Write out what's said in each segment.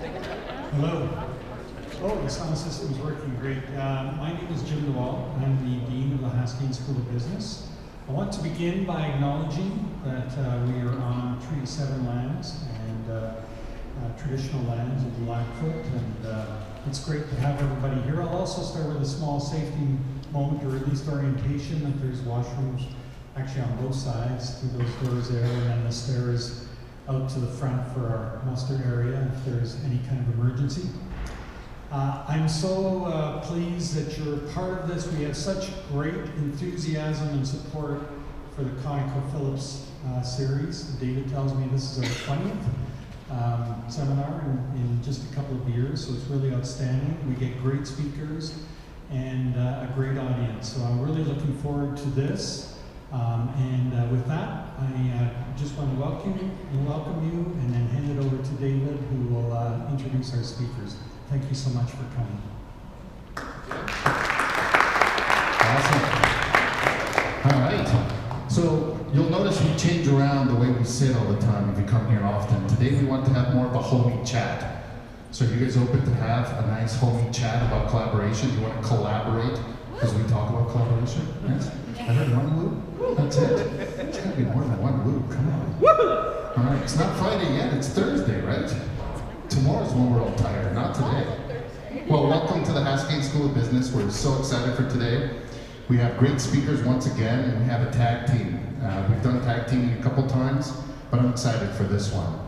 Hello. Oh, the sound system is working great. My name is Jim Dewall. I'm the Dean of the Haskayne School of Business. I want to begin by acknowledging that we are on Treaty 7 lands and traditional lands of the Blackfoot, and it's great to have everybody here. I'll also start with a small safety moment, or at least orientation, that there's washrooms actually on both sides through those doors there, and then the stairs out to the front for our muster area if there's any kind of emergency. I'm so pleased that you're part of this. We have such great enthusiasm and support for the ConocoPhillips series. David tells me this is our 20th seminar in just a couple of years, so it's really outstanding. We get great speakers and a great audience, so I'm really looking forward to this. With that, I just want to welcome you, and then hand it over to David, who will introduce our speakers. Thank you so much for coming. Awesome. All right. So you'll notice we change around the way we sit all the time if you come here often. Today we want to have more of a homey chat. So are you guys open to have a nice homey chat about collaboration? You want to collaborate as we talk about collaboration? Yes? I heard one woo. That's it. It's got to be more than one woo. Come on. All right. It's not Friday yet. It's Thursday, right? Tomorrow's when we're all tired, not today. Well, welcome to the Haskayne School of Business. We're so excited for today. We have great speakers once again, and we have a tag team. We've done tag teaming a couple times, but I'm excited for this one.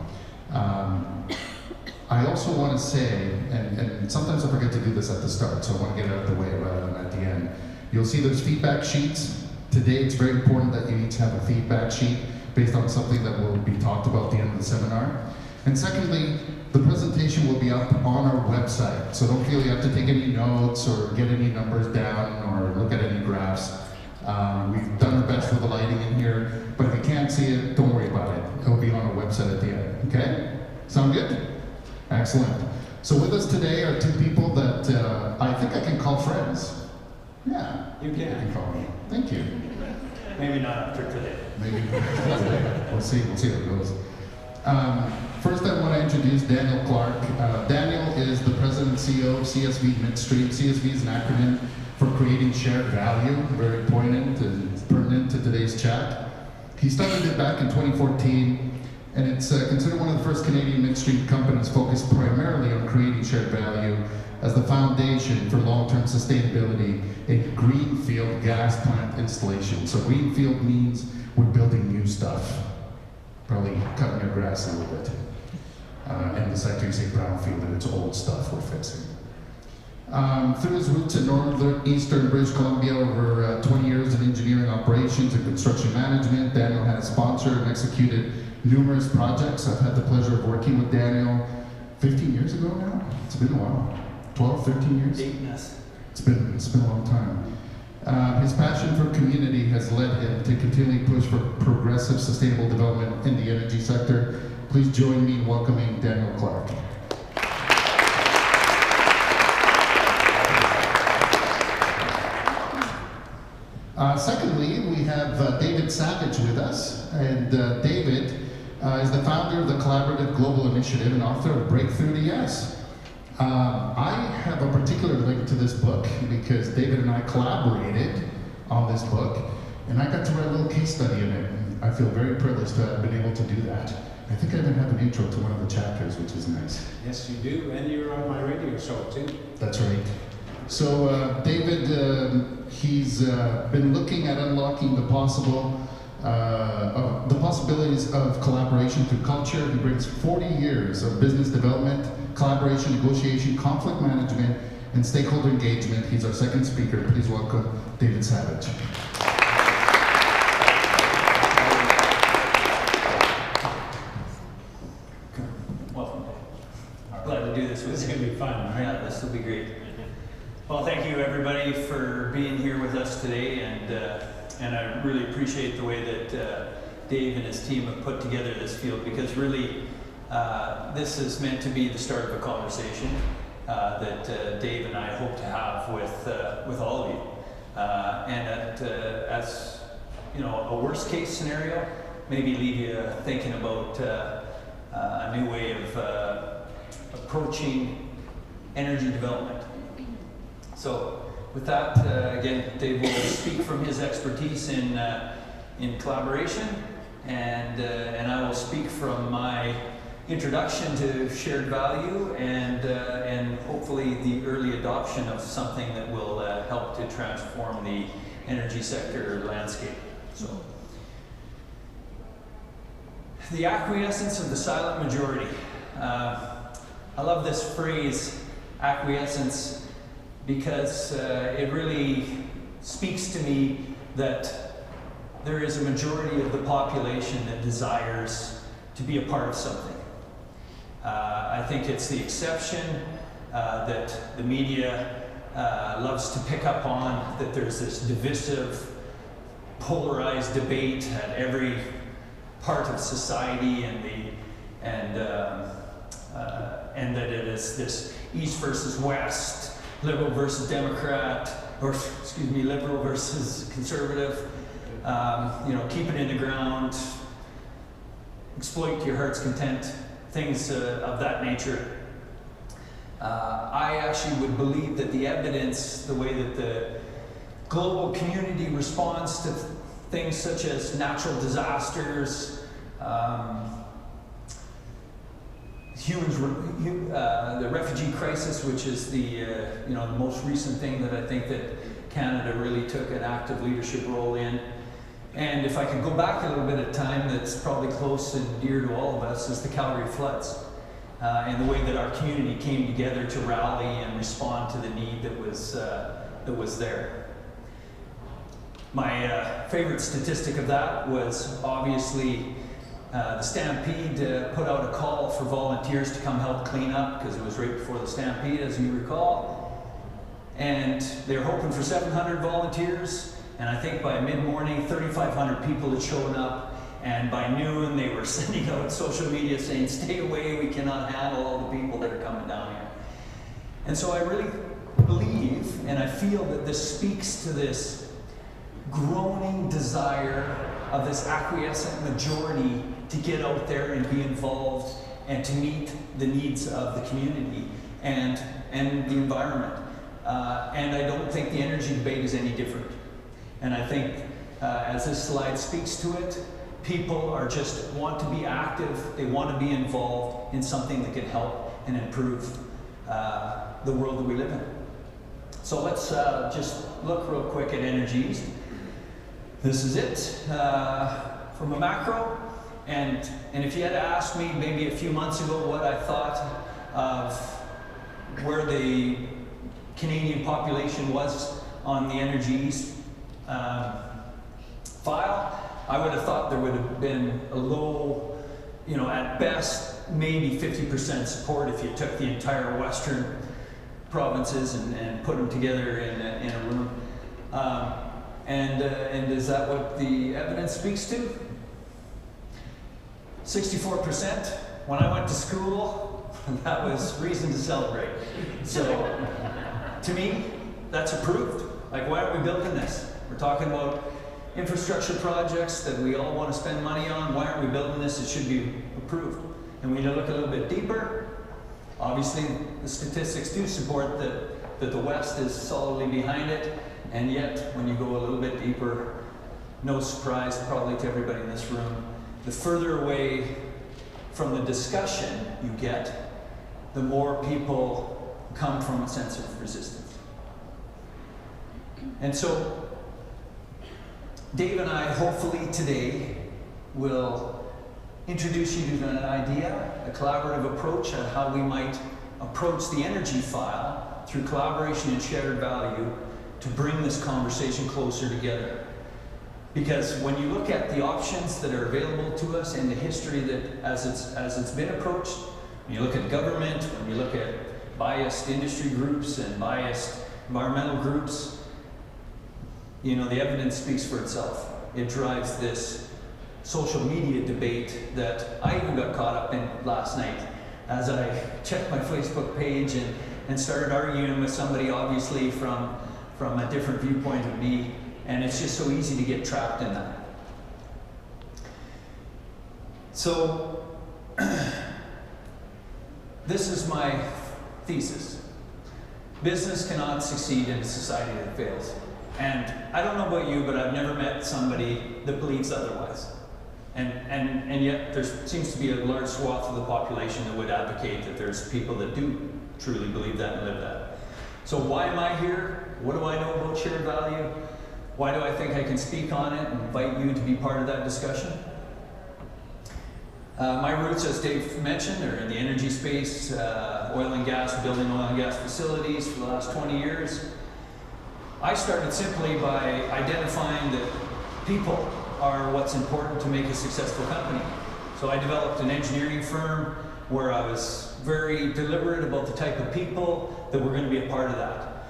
I also want to say, and sometimes I forget to do this at the start, so I want to get it out of the way rather than at the end. You'll see there's feedback sheets. Today it's very important that you each have a feedback sheet based on something that will be talked about at the end of the seminar. And secondly, the presentation will be up on our website, so don't feel you have to take any notes or get any numbers down or look at any graphs. We've done our best with the lighting in here, but if you can't see it, don't worry about it. It'll be on our website at the end, okay? Sound good? Excellent. So with us today are two people that I think I can call friends. Yeah, you can call me. Thank you. Maybe not after today. Maybe. We'll see how it goes. First, I want to introduce Daniel Clark. Daniel is the president and CEO of CSV Midstream. CSV is an acronym for creating shared value, very poignant and pertinent to today's chat. He started it back in 2014, and it's considered one of the first Canadian midstream companies focused primarily on creating shared value as the foundation for long-term sustainability in greenfield gas plant installation. So greenfield means we're building new stuff. Probably cutting your grass a little bit. And the sector, you say brownfield, and it's old stuff we're fixing. Through his roots in northeastern British Columbia, over 20 years in engineering operations and construction management, Daniel has sponsored and executed numerous projects. I've had the pleasure of working with Daniel 15 years ago now. It's been a while. 12, 13 years? 8 years. It's been a long time. His passion for community has led him to continually push for progressive, sustainable development in the energy sector. Please join me in welcoming Daniel Clark. Secondly, we have David Savage with us, and David is the founder of the Collaborative Global Initiative and author of Breakthrough to Yes. I have a particular link to this book because David and I collaborated on this book, and I got to write a little case study in it. And I feel very privileged to have been able to do that. I think I even have an intro to one of the chapters, which is nice. Yes, you do, and you're on my radio show too. That's right. So David, he's been looking at unlocking the possibilities of collaboration through culture. He brings 40 years of business development, collaboration, negotiation, conflict management, and stakeholder engagement. He's our second speaker. Please welcome David Savage. Welcome. Glad to do this with you. This is going to be fun, right? Yeah, this will be great. Well, thank you everybody for being here with us today, and I really appreciate the way that Dave and his team have put together this field, because really this is meant to be the start of a conversation that Dave and I hope to have with all of you, and as you know, a worst case scenario, maybe leave you thinking about a new way of approaching energy development. So with that, again, Dave will speak from his expertise in collaboration, and I will speak from my introduction to shared value and hopefully the early adoption of something that will help to transform the energy sector landscape. So, the acquiescence of the silent majority. I love this phrase, acquiescence, because it really speaks to me that there is a majority of the population that desires to be a part of something. I think it's the exception that the media loves to pick up on, that there's this divisive, polarized debate at every part of society, and that it is this East versus West, liberal versus Democrat, or excuse me, liberal versus conservative. You know, keep it in the ground, exploit to your heart's content, things of that nature. I actually would believe that the evidence, the way that the global community responds to things such as natural disasters, the refugee crisis, which is the you know, the most recent thing that I think that Canada really took an active leadership role in. And if I could go back a little bit of time, that's probably close and dear to all of us, is the Calgary floods. And the way that our community came together to rally and respond to the need that was there. My favorite statistic of that was obviously the Stampede put out a call for volunteers to come help clean up, because it was right before the Stampede, as you recall. And they were hoping for 700 volunteers. And I think by mid-morning, 3,500 people had shown up, and by noon they were sending out social media saying, "Stay away, we cannot handle all the people that are coming down here." And so I really believe, and I feel that this speaks to this groaning desire of this acquiescent majority to get out there and be involved and to meet the needs of the community and the environment. And I don't think the energy debate is any different. And I think, as this slide speaks to it, people are just want to be active, they want to be involved in something that can help and improve the world that we live in. So let's just look real quick at Energy East. This is it from a macro. And if you had asked me maybe a few months ago what I thought of where the Canadian population was on the Energy East file, I would have thought there would have been a low, you know, at best, maybe 50% support if you took the entire western provinces and put them together in a room. And is that what the evidence speaks to? 64%. When I went to school, that was reason to celebrate. So, to me, that's approved. Like, why aren't we building this? We're talking about infrastructure projects that we all want to spend money on. Why aren't we building this? It should be approved. And we need to look a little bit deeper. Obviously, the statistics do support that the West is solidly behind it. And yet, when you go a little bit deeper, no surprise probably to everybody in this room, the further away from the discussion you get, the more people come from a sense of resistance. And so, Dave and I, hopefully today, will introduce you to an idea, a collaborative approach on how we might approach the energy file through collaboration and shared value to bring this conversation closer together. Because when you look at the options that are available to us and the history that as it's been approached, when you look at government, when you look at biased industry groups and biased environmental groups, you know, the evidence speaks for itself. It drives this social media debate that I even got caught up in last night as I checked my Facebook page and started arguing with somebody obviously from a different viewpoint of me, and it's just so easy to get trapped in that. So, this is my thesis. Business cannot succeed in a society that fails. And I don't know about you, but I've never met somebody that believes otherwise. And yet there seems to be a large swath of the population that would advocate that there's people that do truly believe that and live that. So why am I here? What do I know about shared value? Why do I think I can speak on it and invite you to be part of that discussion? My roots, as Dave mentioned, are in the energy space, oil and gas, building oil and gas facilities for the last 20 years. I started simply by identifying that people are what's important to make a successful company. So I developed an engineering firm where I was very deliberate about the type of people that were going to be a part of that.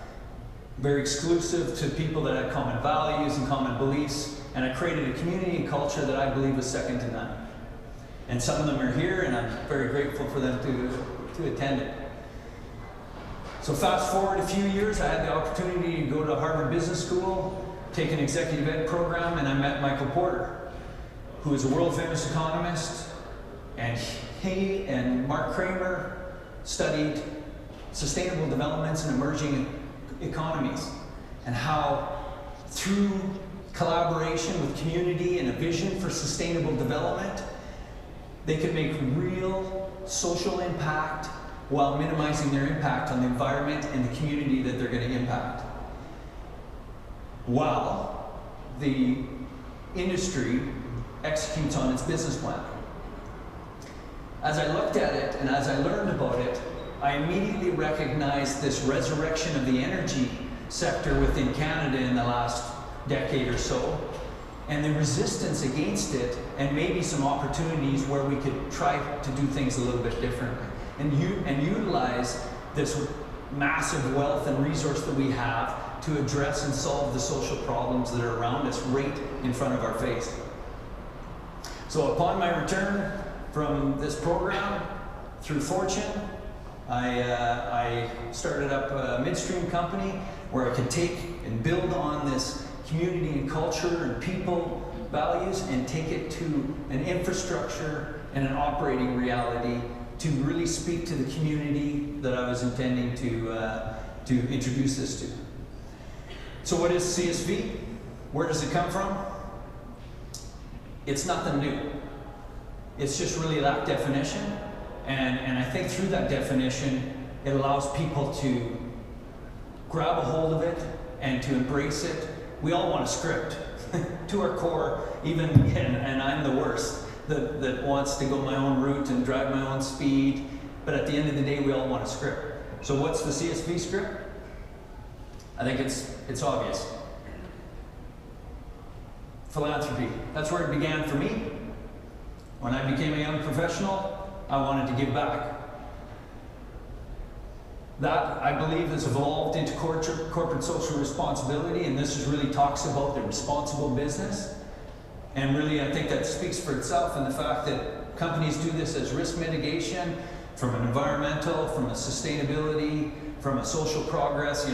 Very exclusive to people that had common values and common beliefs, and I created a community and culture that I believe was second to none. And some of them are here, and I'm very grateful for them to attend it. So fast forward a few years, I had the opportunity to go to Harvard Business School, take an executive ed program, and I met Michael Porter, who is a world famous economist, and he and Mark Kramer studied sustainable developments in emerging economies, and how through collaboration with community and a vision for sustainable development, they could make real social impact while minimizing their impact on the environment and the community that they're going to impact, while the industry executes on its business plan. As I looked at it and as I learned about it, I immediately recognized this resurrection of the energy sector within Canada in the last decade or so, and the resistance against it, and maybe some opportunities where we could try to do things a little bit differently, and utilize this massive wealth and resource that we have to address and solve the social problems that are around us right in front of our face. So upon my return from this program, through fortune, I started up a midstream company where I could take and build on this community and culture and people values and take it to an infrastructure and an operating reality to really speak to the community that I was intending to introduce this to. So what is CSV? Where does it come from? It's nothing new. It's just really that definition. And I think through that definition, it allows people to grab a hold of it and to embrace it. We all want a script to our core, even, and I'm the worst, that wants to go my own route and drive my own speed. But at the end of the day, we all want a script. So what's the CSV script? I think it's obvious. Philanthropy. That's where it began for me. When I became a young professional, I wanted to give back. That, I believe, has evolved into corporate social responsibility, and this is really talks about the responsible business. And really, I think that speaks for itself in the fact that companies do this as risk mitigation, from an environmental, from a sustainability, from a social progress,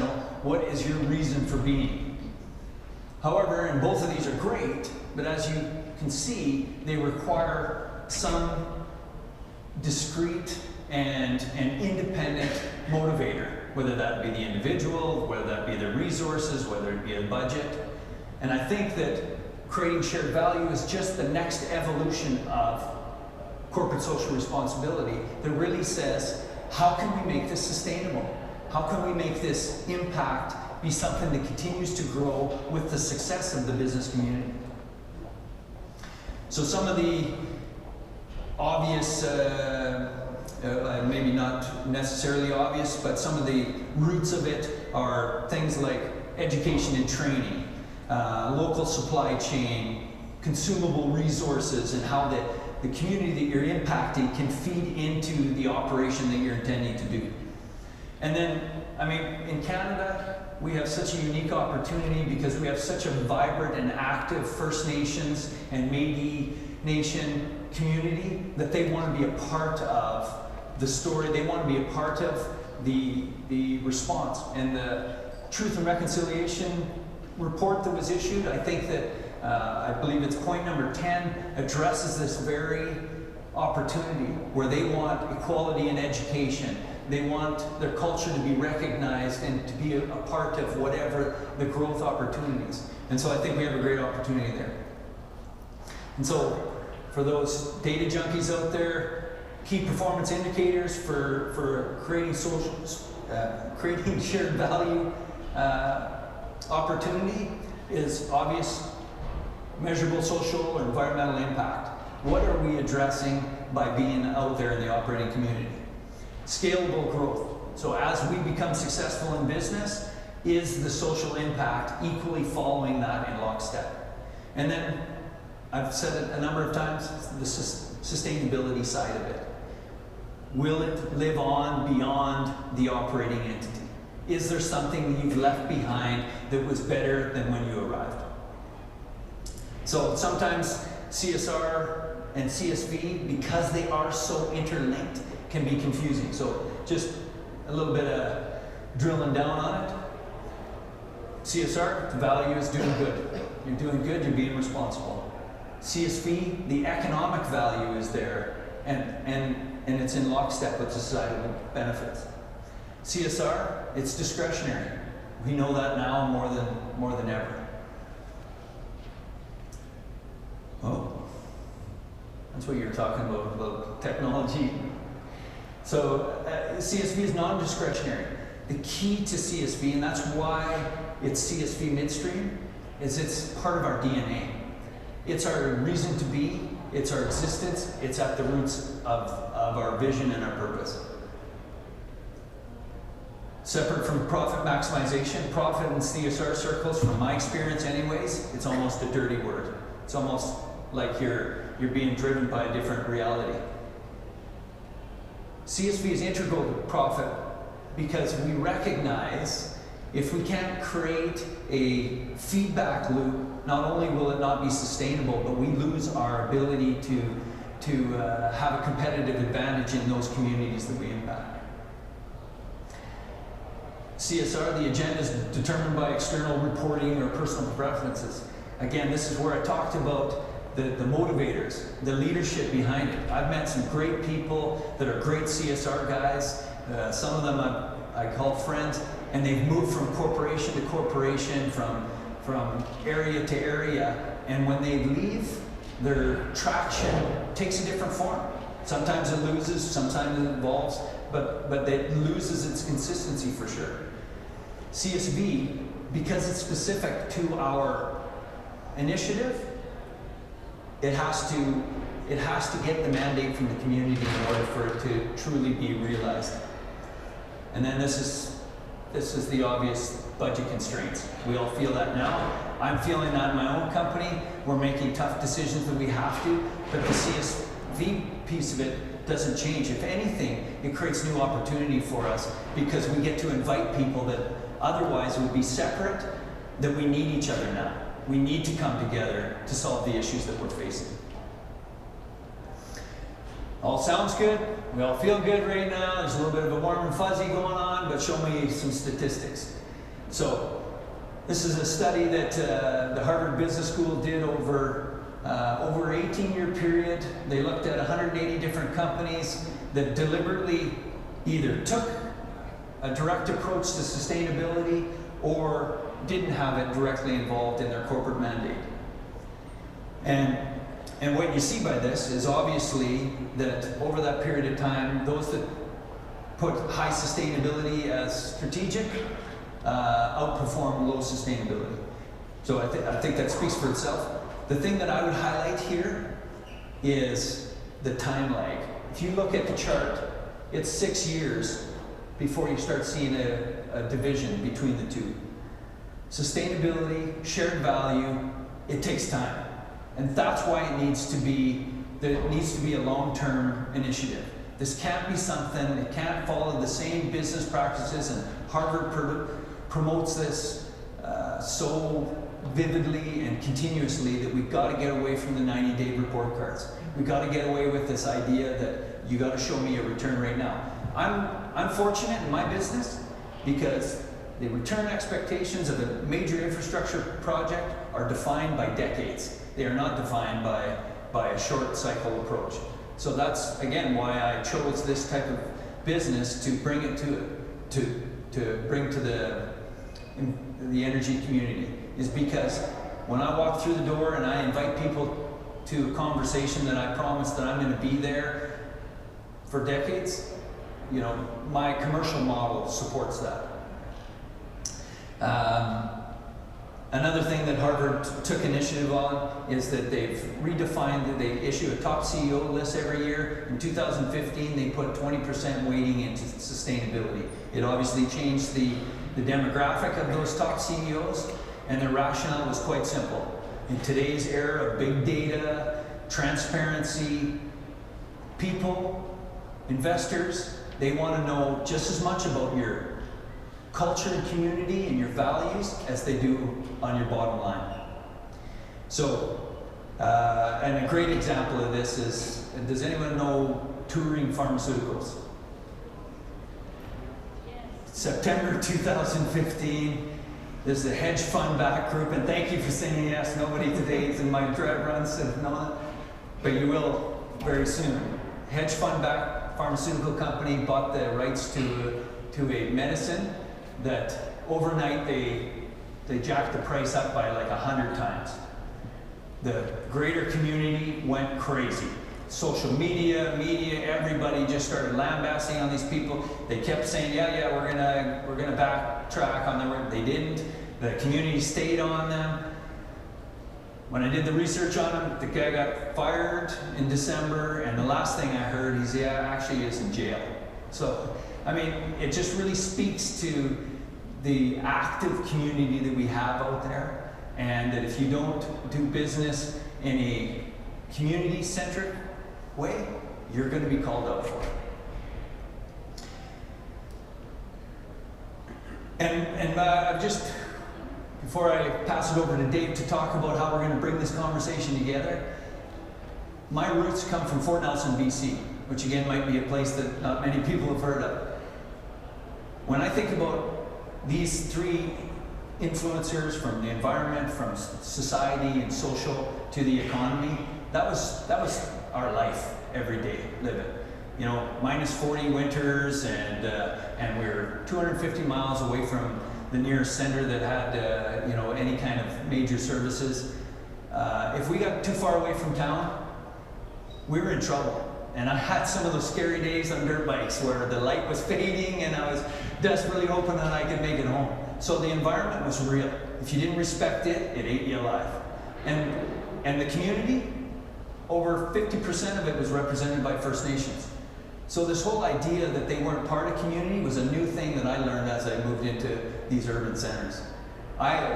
what is your reason for being? However, and both of these are great, but as you can see, they require some discrete and independent motivator, whether that be the individual, whether that be the resources, whether it be a budget. And I think that creating shared value is just the next evolution of corporate social responsibility that really says, how can we make this sustainable? How can we make this impact be something that continues to grow with the success of the business community? So some of the obvious, maybe not necessarily obvious, but some of the roots of it are things like education and training, local supply chain, consumable resources, and how the community that you're impacting can feed into the operation that you're intending to do. And then, in Canada, we have such a unique opportunity because we have such a vibrant and active First Nations and Métis Nation community that they want to be a part of the story. They want to be a part of the response. And the Truth and Reconciliation report that was issued, I think that, I believe it's point number 10, addresses this very opportunity, where they want equality in education. They want their culture to be recognized and to be a part of whatever the growth opportunities. And so I think we have a great opportunity there. And so for those data junkies out there, key performance indicators for creating creating shared value opportunity is obvious, measurable social or environmental impact. What are we addressing by being out there in the operating community? Scalable growth. So as we become successful in business, is the social impact equally following that in lockstep? And then, I've said it a number of times, the sustainability side of it. Will it live on beyond the operating entity? Is there something that you've left behind that was better than when you arrived? So sometimes CSR and CSV, because they are so interlinked, can be confusing. So just a little bit of drilling down on it. CSR, the value is doing good. You're doing good, you're being responsible. CSV, the economic value is there, and it's in lockstep with societal benefits. CSR, it's discretionary. We know that now more than ever. Oh, that's what you're talking about technology. So CSV is non-discretionary. The key to CSV, and that's why it's CSV midstream, is it's part of our DNA. It's our reason to be, it's our existence, it's at the roots of our vision and our purpose. Separate from profit maximization, profit in CSR circles, from my experience anyways, it's almost a dirty word. It's almost like you're being driven by a different reality. CSV is integral to profit because we recognize if we can't create a feedback loop, not only will it not be sustainable, but we lose our ability to have a competitive advantage in those communities that we impact. CSR, the agenda is determined by external reporting or personal preferences. Again, this is where I talked about the motivators, the leadership behind it. I've met some great people that are great CSR guys. Some of them I call friends, and they've moved from corporation to corporation, from area to area, and when they leave, their traction takes a different form. Sometimes it loses, sometimes it evolves, but it loses its consistency for sure. CSV, because it's specific to our initiative, it has to get the mandate from the community in order for it to truly be realized. And then this is the obvious budget constraints. We all feel that now. I'm feeling that in my own company. We're making tough decisions that we have to, but the CSV piece of it doesn't change. If anything, it creates new opportunity for us because we get to invite people that otherwise would be separate, that we need each other now. We need to come together to solve the issues that we're facing. All sounds good. We all feel good right now. There's a little bit of a warm and fuzzy going on, but show me some statistics. So this is a study that the Harvard Business School did over an 18-year period. They looked at 180 different companies that deliberately either took a direct approach to sustainability or didn't have it directly involved in their corporate mandate. And what you see by this is obviously that over that period of time, those that put high sustainability as strategic outperform low sustainability. So I think that speaks for itself. The thing that I would highlight here is the time lag. If you look at the chart, it's 6 years before you start seeing a division between the two. Sustainability, shared value, it takes time. And that's why it needs to be a long-term initiative. This can't be something, it can't follow the same business practices, and Harvard promotes this so vividly and continuously that we've got to get away from the 90-day report cards. We've got to get away with this idea that you got to show me a return right now. I'm fortunate in my business because the return expectations of a major infrastructure project are defined by decades. They are not defined by a short cycle approach. So that's, again, why I chose this type of business to bring it to bring to the energy community, is because when I walk through the door and I invite people to a conversation that I promise that I'm going to be there for decades, you know, my commercial model supports that. Another thing that Harvard took initiative on is that they've redefined that they issue a top CEO list every year. In 2015, they put 20% weighting into sustainability. It obviously changed the demographic of those top CEOs, and their rationale was quite simple. In today's era of big data, transparency, people, investors, they want to know just as much about your culture and community and your values as they do on your bottom line. So, and a great example of this is, does anyone know Touring Pharmaceuticals? Yes. September 2015, there's the Hedge fund back group, and thank you for saying yes. Nobody today is in my dread runs and not, but you will very soon. Hedge fund back pharmaceutical company bought the rights to a medicine that overnight they jacked the price up by like 100 times. The greater community went crazy. Social media, everybody just started lambasting on these people. They kept saying, yeah, we're gonna backtrack on them. They didn't. The community stayed on them. When I did the research on him, the guy got fired in December, and the last thing I heard, he's actually is in jail. So, I mean, it just really speaks to the active community that we have out there, and that if you don't do business in a community-centric way, you're going to be called out for it. And just, before I pass it over to Dave to talk about how we're going to bring this conversation together, my roots come from Fort Nelson, BC, which again might be a place that not many people have heard of. When I think about these three influencers, from the environment, from society and social to the economy, that was our life every day living. You know, minus 40 winters, and we were 250 miles away from the nearest center that had you know, any kind of major services. If we got too far away from town, we were in trouble. And I had some of those scary days on dirt bikes where the light was fading and I was desperately hoping that I could make it home. So the environment was real. If you didn't respect it, it ate you alive. And the community, over 50% of it was represented by First Nations. So this whole idea that they weren't part of community was a new thing that I learned as I moved into these urban centers.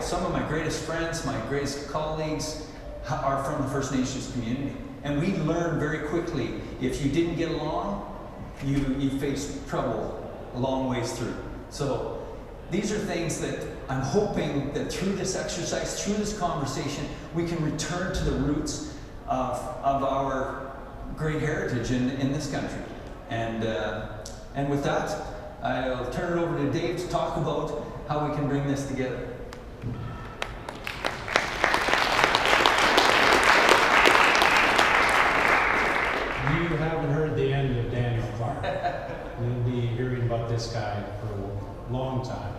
Some of my greatest friends, my greatest colleagues are from the First Nations community. And we learned very quickly, if you didn't get along, you faced trouble a long ways through. So these are things that I'm hoping that through this exercise, through this conversation, we can return to the roots of our great heritage in this country. And with that, I'll turn it over to Dave to talk about how we can bring this together. You haven't heard the end of Daniel Clark. You'll be hearing about this guy for a long time.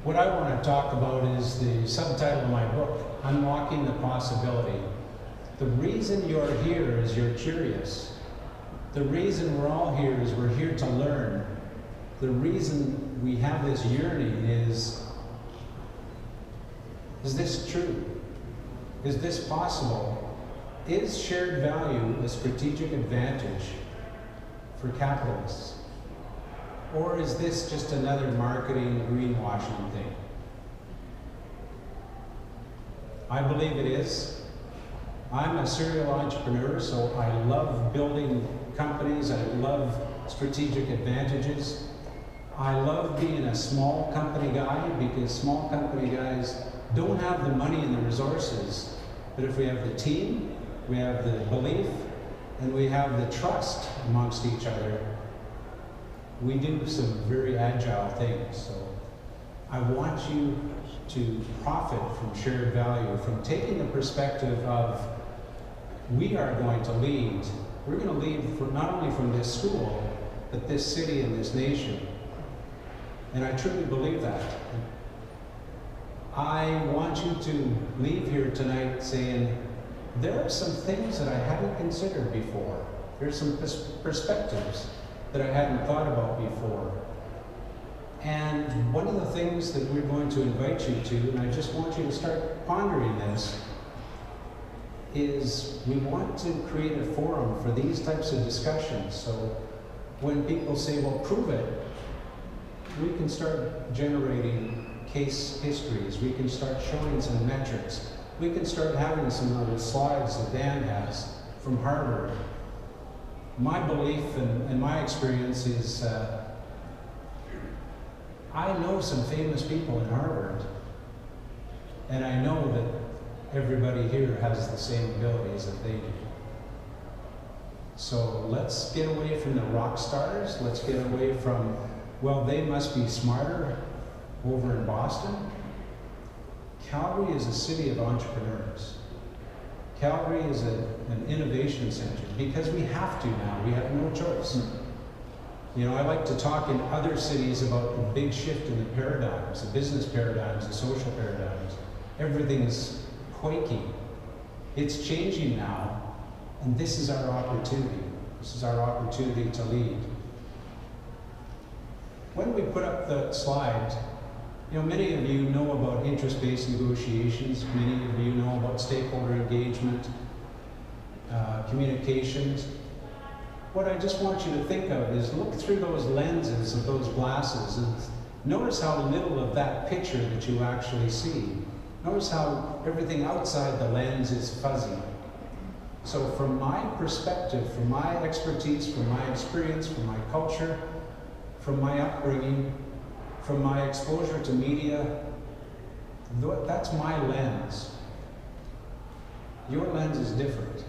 What I want to talk about is the subtitle of my book, Unlocking the Possibility. The reason you're here is you're curious. The reason we're all here is we're here to learn. The reason we have this yearning is this true? Is this possible? Is shared value a strategic advantage for capitalists? Or is this just another marketing greenwashing thing? I believe it is. I'm a serial entrepreneur, so I love building companies. I love strategic advantages. I love being a small company guy, because small company guys don't have the money and the resources. But if we have the team, we have the belief, and we have the trust amongst each other, we do some very agile things. So I want you to profit from shared value, from taking the perspective of we are going to lead we're going to lead not only from this school, but this city and this nation. And I truly believe that. I want you to leave here tonight saying, there are some things that I hadn't considered before. There's some perspectives that I hadn't thought about before. And one of the things that we're going to invite you to, and I just want you to start pondering this, is we want to create a forum for these types of discussions. So when people say, well, prove it, we can start generating case histories. We can start showing some metrics. We can start having some of the slides that Dan has from Harvard. My belief and my experience is I know some famous people in Harvard, and I know that everybody here has the same abilities that they do. So let's get away from the rock stars. Let's get away from, well, they must be smarter over in Boston. Calgary is a city of entrepreneurs. Calgary is an innovation center because we have to now. We have no choice. You know, I like to talk in other cities about the big shift in the paradigms, the business paradigms, the social paradigms. Everything is quaking. It's changing now, and this is our opportunity. This is our opportunity to lead. When we put up the slide, you know, many of you know about interest-based negotiations. Many of you know about stakeholder engagement, communications. What I just want you to think of is look through those lenses of those glasses and notice how little of that picture that you actually see. Notice how everything outside the lens is fuzzy. So from my perspective, from my expertise, from my experience, from my culture, from my upbringing, from my exposure to media, that's my lens. Your lens is different.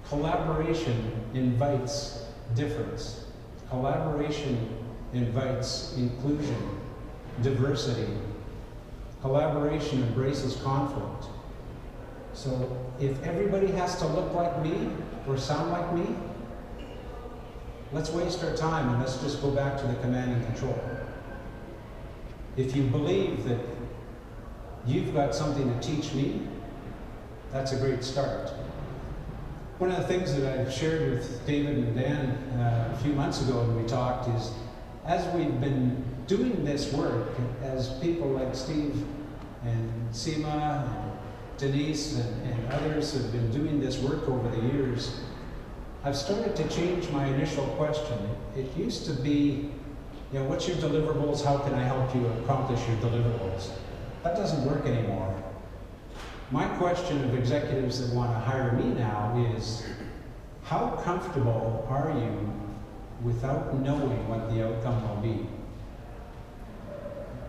Collaboration invites difference. Collaboration invites inclusion, diversity. Collaboration embraces conflict. So if everybody has to look like me or sound like me, let's waste our time and let's just go back to the command and control. If you believe that you've got something to teach me, that's a great start. One of the things that I've shared with David and Dan a few months ago when we talked is, as we've been doing this work, as people like Steve and Seema and Denise and others have been doing this work over the years, I've started to change my initial question. It used to be, you know, what's your deliverables? How can I help you accomplish your deliverables? That doesn't work anymore. My question of executives that want to hire me now is, how comfortable are you without knowing what the outcome will be?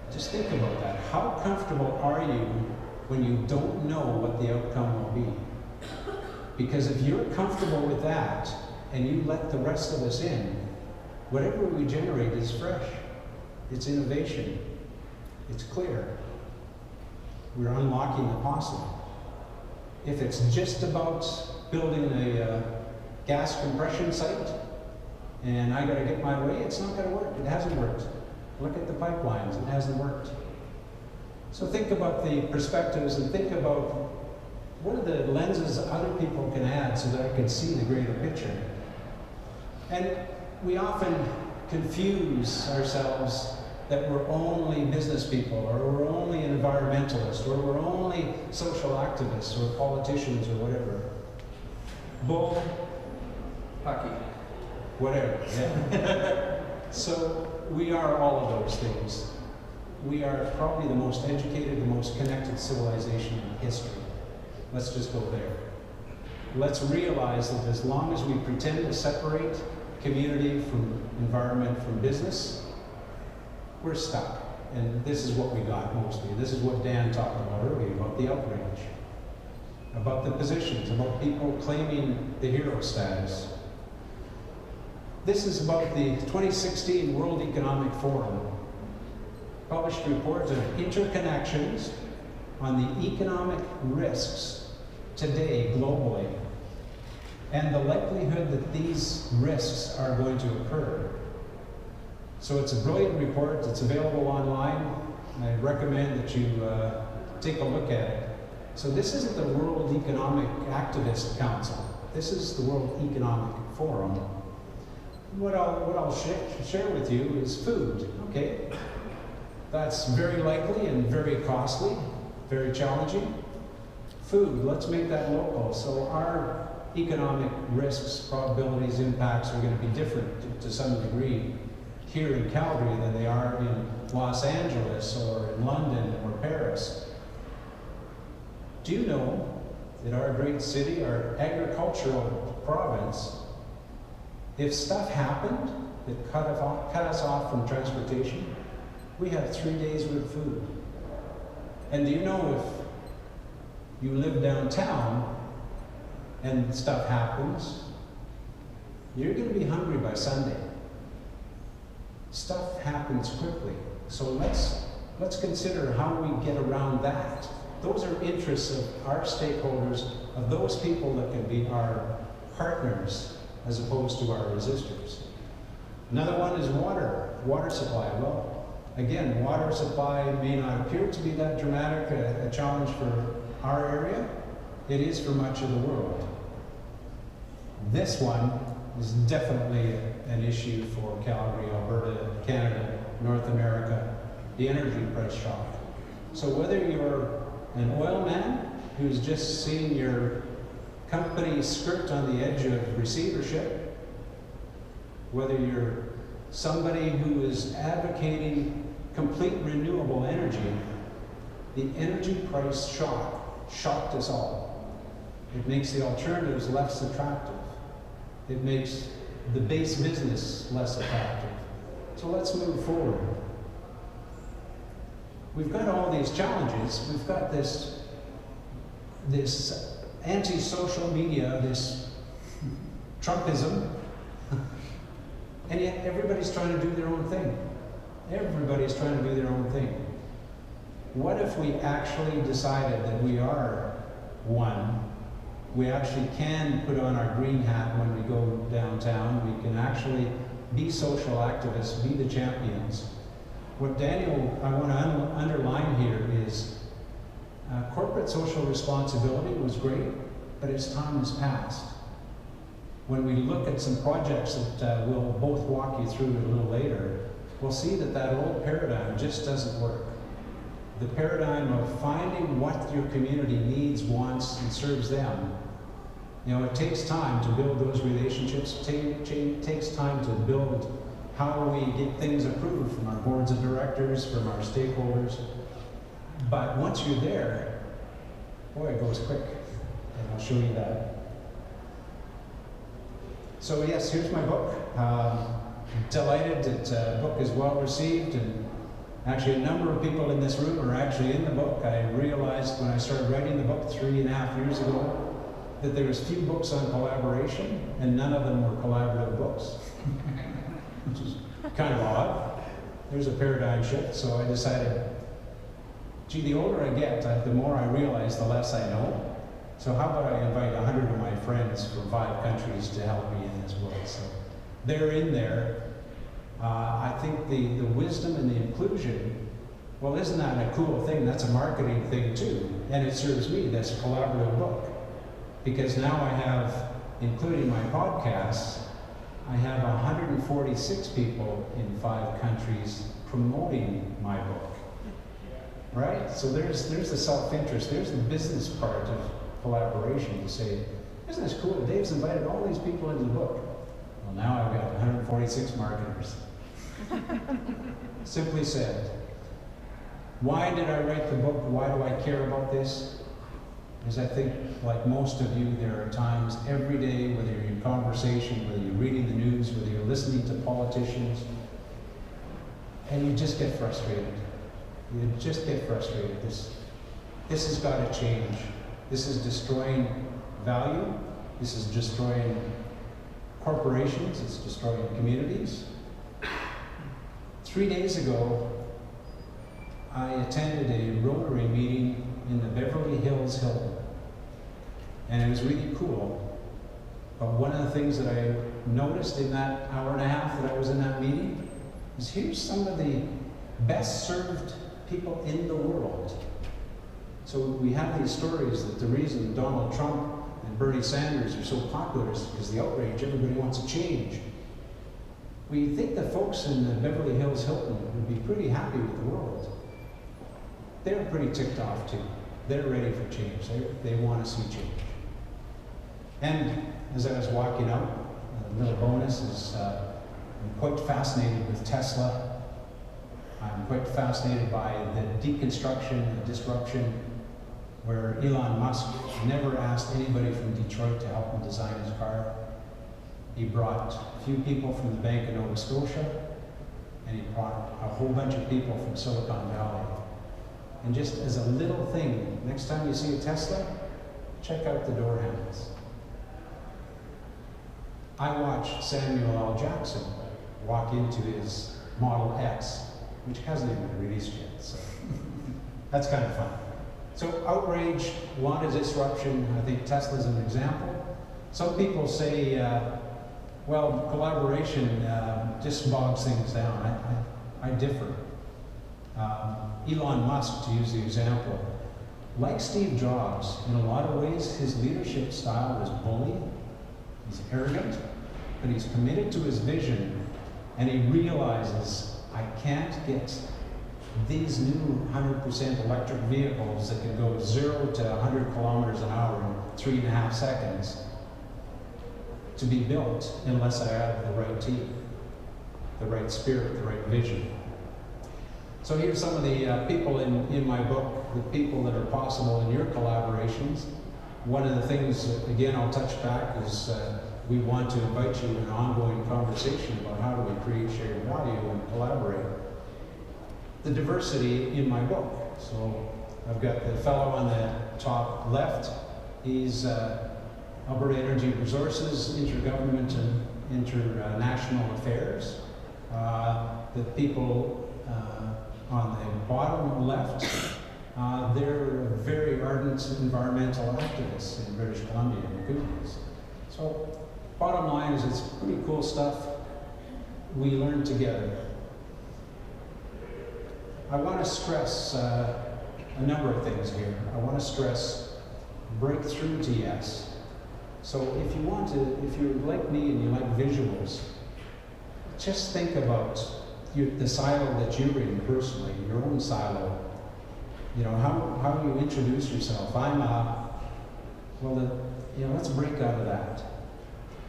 Just think about that. How comfortable are you when you don't know what the outcome will be? Because if you're comfortable with that, and you let the rest of us in, whatever we generate is fresh. It's innovation. It's clear. We're unlocking the possible. If it's just about building a gas compression site, and I gotta get my way, it's not gonna work. It hasn't worked. Look at the pipelines, it hasn't worked. So think about the perspectives and think about what are the lenses other people can add so that I can see the greater picture. And we often confuse ourselves that we're only business people, or we're only environmentalists, or we're only social activists, or politicians, or whatever. Bull, hockey, whatever, yeah. So we are all of those things. We are probably the most educated, the most connected civilization in history. Let's just go there. Let's realize that as long as we pretend to separate community from environment from business, we're stuck. And this is what we got mostly. This is what Dan talked about earlier, about the outrage, about the positions, about people claiming the hero status. This is about the 2016 World Economic Forum. Published reports of interconnections on the economic risks today globally. and the likelihood that these risks are going to occur. So it's a brilliant report. It's available online. I recommend that you take a look at it. So this isn't the World Economic Activist Council. This is the World Economic Forum. What I'll share with you is food, okay? That's very likely and very costly, very challenging. Food, let's make that local. So our economic risks, probabilities, impacts are going to be different to some degree here in Calgary than they are in Los Angeles or in London or Paris. Do you know that our great city, our agricultural province, if stuff happened that cut us off from transportation, we have 3 days worth of food. And do you know if you live downtown and stuff happens, you're going to be hungry by Sunday. Stuff happens quickly. So let's consider how we get around that. Those are interests of our stakeholders, of those people that can be our partners as opposed to our resistors. Another one is water supply. Well, again, water supply may not appear to be that dramatic a challenge for our area. It is for much of the world. This one is definitely an issue for Calgary, Alberta, Canada, North America, the energy price shock. So whether you're an oil man who's just seeing your company skirt on the edge of receivership, whether you're somebody who is advocating complete renewable energy, the energy price shock shocked us all. It makes the alternatives less attractive. It makes the base business less attractive. So let's move forward. We've got all these challenges. We've got this anti-social media, this Trumpism, and yet everybody's trying to do their own thing. Everybody's trying to do their own thing. What if we actually decided that we are one? We actually can put on our green hat when we go downtown. We can actually be social activists, be the champions. What Daniel, I want to underline here is corporate social responsibility was great, but its time has passed. When we look at some projects that we'll both walk you through a little later, we'll see that that old paradigm just doesn't work. The paradigm of finding what your community needs, wants, and serves them. You know, it takes time to build those relationships. It takes time to build how we get things approved from our boards of directors, from our stakeholders. But once you're there, boy, it goes quick. And I'll show you that. So yes, here's my book. Delighted that the book is well received, and actually a number of people in this room are actually in the book. I realized when I started writing the book 3.5 years ago that there was few books on collaboration, and none of them were collaborative books, which is kind of odd. There's a paradigm shift, so I decided, gee, the older I get, the more I realize the less I know. So how about I invite 100 of my friends from 5 countries to help me in this book. So they're in there. I think the wisdom and the inclusion, well, isn't that a cool thing? That's a marketing thing too. And it serves me, that's a collaborative book. Because now I have, including my podcasts, I have 146 people in 5 countries promoting my book. Right? So there's the self-interest, there's the business part of collaboration to say, isn't this cool? Dave's invited all these people into the book. Well, now I've got 146 marketers. Simply said, why did I write the book? Why do I care about this? Because I think, like most of you, there are times every day, whether you're in conversation, whether you're reading the news, whether you're listening to politicians, and you just get frustrated. You just get frustrated. This has got to change. This is destroying value. This is destroying corporations. It's destroying communities. 3 days ago, I attended a Rotary meeting in the Beverly Hills Hilton. And it was really cool But one of the things that I noticed in that hour and a half that I was in that meeting is here's some of the best served people in the world. So we have these stories that the reason Donald Trump and Bernie Sanders are so popular is because the outrage, everybody wants a change. We think the folks in the Beverly Hills Hilton would be pretty happy with the world. They're pretty ticked off too. They're ready for change. They want to see change. And as I was walking out, a little bonus is I'm quite fascinated with Tesla. I'm quite fascinated by the deconstruction and disruption where Elon Musk never asked anybody from Detroit to help him design his car. He brought a few people from the Bank of Nova Scotia, and he brought a whole bunch of people from Silicon Valley. And just as a little thing, next time you see a Tesla, check out the door handles. I watched Samuel L. Jackson walk into his Model X, which hasn't even been released yet, so that's kind of fun. So outrage, a lot of disruption. I think Tesla's an example. Some people say, well, collaboration just bogs things down. I differ. Elon Musk, to use the example, like Steve Jobs, in a lot of ways, his leadership style is bullying. He's arrogant, but he's committed to his vision, and he realizes, I can't get these new 100% electric vehicles that can go 0 to 100 kilometers an hour in 3.5 seconds to be built unless I have the right team, the right spirit, the right vision. So here's some of the people in my book, the people that are possible in your collaborations. One of the things, again, I'll touch back is we want to invite you in an ongoing conversation about how do we create shared value and collaborate. The diversity in my book. So I've got the fellow on the top left. He's Alberta Energy Resources, Intergovernment and International Affairs. The people on the bottom left, they're very ardent environmental activists in British Columbia and Cougars. So bottom line is it's pretty cool stuff. We learn together. I want to stress a number of things here. I want to stress breakthrough to yes. So if you want to, if you're like me and you like visuals, just think about the silo that you're in personally, your own silo. You know, how you introduce yourself. Let's break out of that.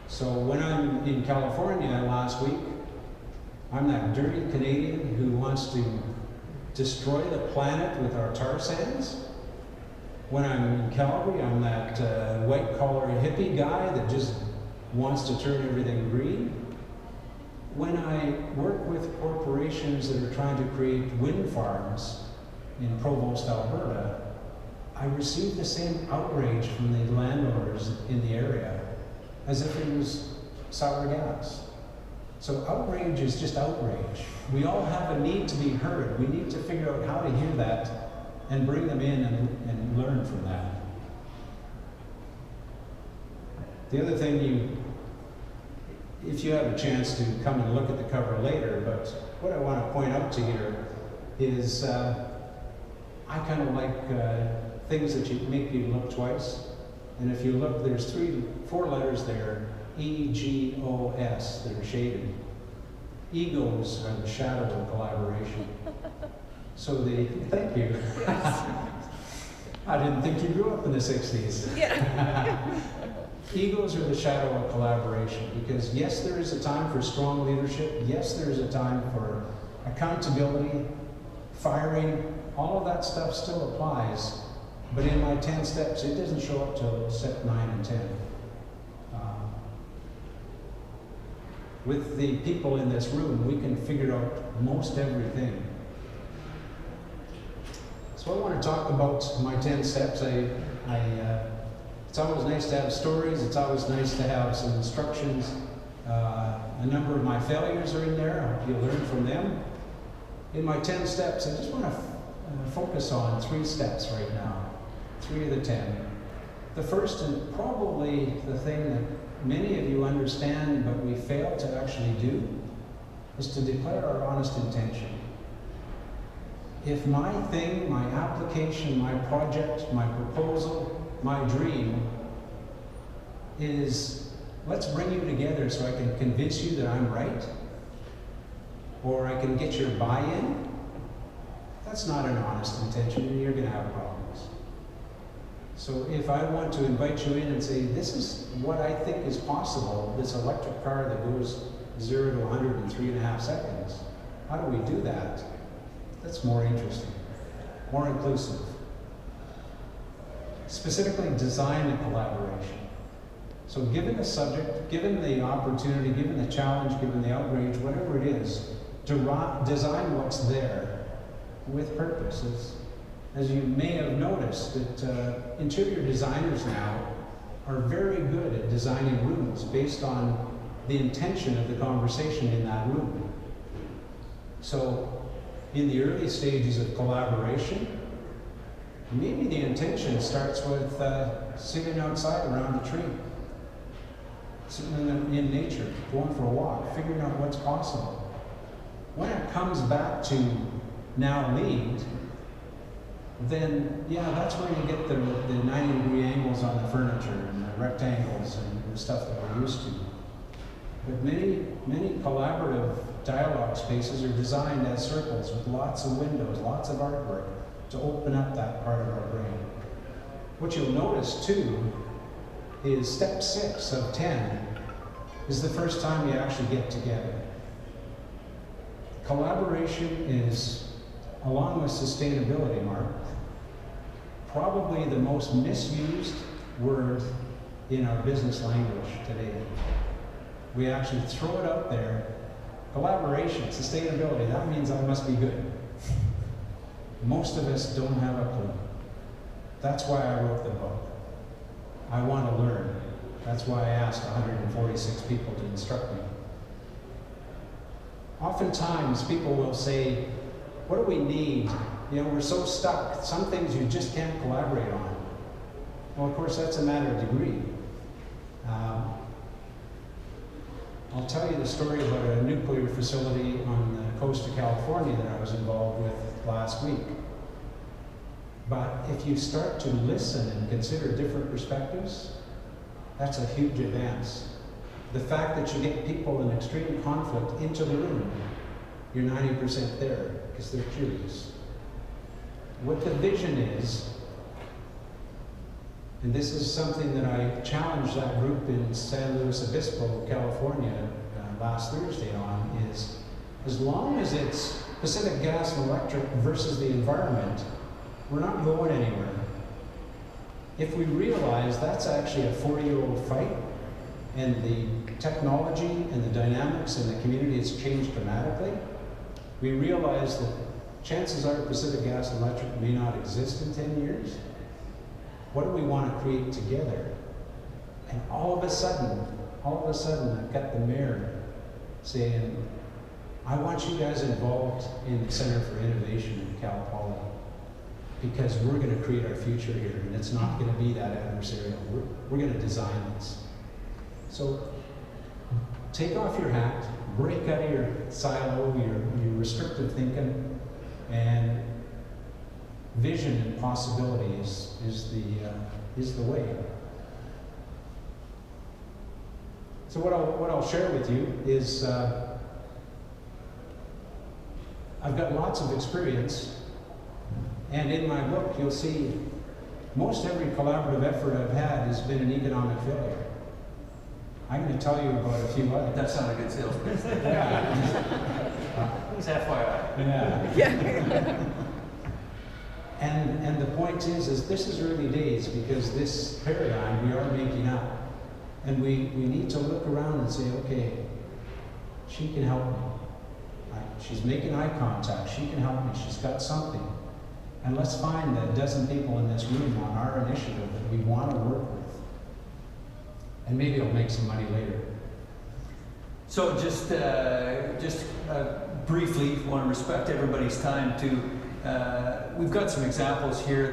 So when I'm in California last week, I'm that dirty Canadian who wants to destroy the planet with our tar sands. When I'm in Calgary, I'm that white-collar hippie guy that just wants to turn everything green. When I work with corporations that are trying to create wind farms in Provost, Alberta, I receive the same outrage from the landowners in the area as if it was sour gas. So outrage is just outrage. We all have a need to be heard. We need to figure out how to hear that and bring them in and learn from that. The other thing, if you have a chance to come and look at the cover later, but what I want to point out to you here is I kind of like things that make you look twice. And if you look, there's 4 letters there, E-G-O-S, that are shaded. Egos are the shadow of collaboration. So thank you. Yes. I didn't think you grew up in the 60s. Yeah. Egos are the shadow of collaboration because yes, there is a time for strong leadership. Yes, there is a time for accountability, firing, all of that stuff still applies. But in my 10 steps, it doesn't show up till step 9 and 10. With the people in this room, we can figure out most everything. So I want to talk about my 10 steps. It's always nice to have stories. It's always nice to have some instructions. A number of my failures are in there. I hope you learn from them. In my 10 steps, I just want to focus on 3 steps right now. 3 of the 10. The first and probably the thing that many of you understand but we fail to actually do is to declare our honest intention. If my thing, my application, my project, my proposal, my dream is, let's bring you together so I can convince you that I'm right, or I can get your buy-in, that's not an honest intention, and you're going to have problems. So if I want to invite you in and say, this is what I think is possible, this electric car that goes 0 to 100 in 3.5 seconds, how do we do that? That's more interesting, more inclusive. Specifically, design and collaboration. So given the subject, given the opportunity, given the challenge, given the outrage, whatever it is, design what's there with purpose. As you may have noticed, that interior designers now are very good at designing rooms based on the intention of the conversation in that room. So in the early stages of collaboration, maybe the intention starts with sitting outside around a tree, sitting in nature, going for a walk, figuring out what's possible. When it comes back to now lead, then yeah, that's where you get the 90-degree angles on the furniture and the rectangles and the stuff that we're used to. But many collaborative dialogue spaces are designed as circles with lots of windows, lots of artwork to open up that part of our brain. What you'll notice too is step 6 of 10 is the first time you actually get together. Collaboration is, along with sustainability, Mark, probably the most misused word in our business language today. We actually throw it out there. Collaboration, sustainability, that means I must be good. Most of us don't have a clue. That's why I wrote the book. I want to learn. That's why I asked 146 people to instruct me. Oftentimes people will say, what do we need? You know, we're so stuck. Some things you just can't collaborate on. Well, of course, that's a matter of degree. I'll tell you the story about a nuclear facility on the coast of California that I was involved with last week. But if you start to listen and consider different perspectives, that's a huge advance. The fact that you get people in extreme conflict into the room, you're 90% there because they're curious. What the vision is, and this is something that I challenged that group in San Luis Obispo, California, last Thursday on, is as long as it's Pacific Gas and Electric versus the environment, we're not going anywhere. If we realize that's actually a 40-year-old fight, and the technology and the dynamics in the community has changed dramatically, we realize that chances are Pacific Gas and Electric may not exist in 10 years. What do we want to create together? And all of a sudden, I've got the mayor saying, I want you guys involved in the Center for Innovation in Cal Poly, because we're going to create our future here, and it's not going to be that adversarial. We're going to design this. So take off your hat, break out of your silo, your restrictive thinking, and vision and possibility is the way. So what I'll share with you is I've got lots of experience, and in my book you'll see most every collaborative effort I've had has been an economic failure. I'm going to tell you about a few others. That's not a good sales pitch. Yeah. It's FYI. Yeah. And the point is this is early days, because this paradigm we are making up. And we need to look around and say, okay, she can help me. Right? She's making eye contact. She can help me. She's got something. And let's find the dozen people in this room on our initiative that we want to work with. And maybe it'll make some money later. So just briefly, want to respect everybody's time too. We've got some examples here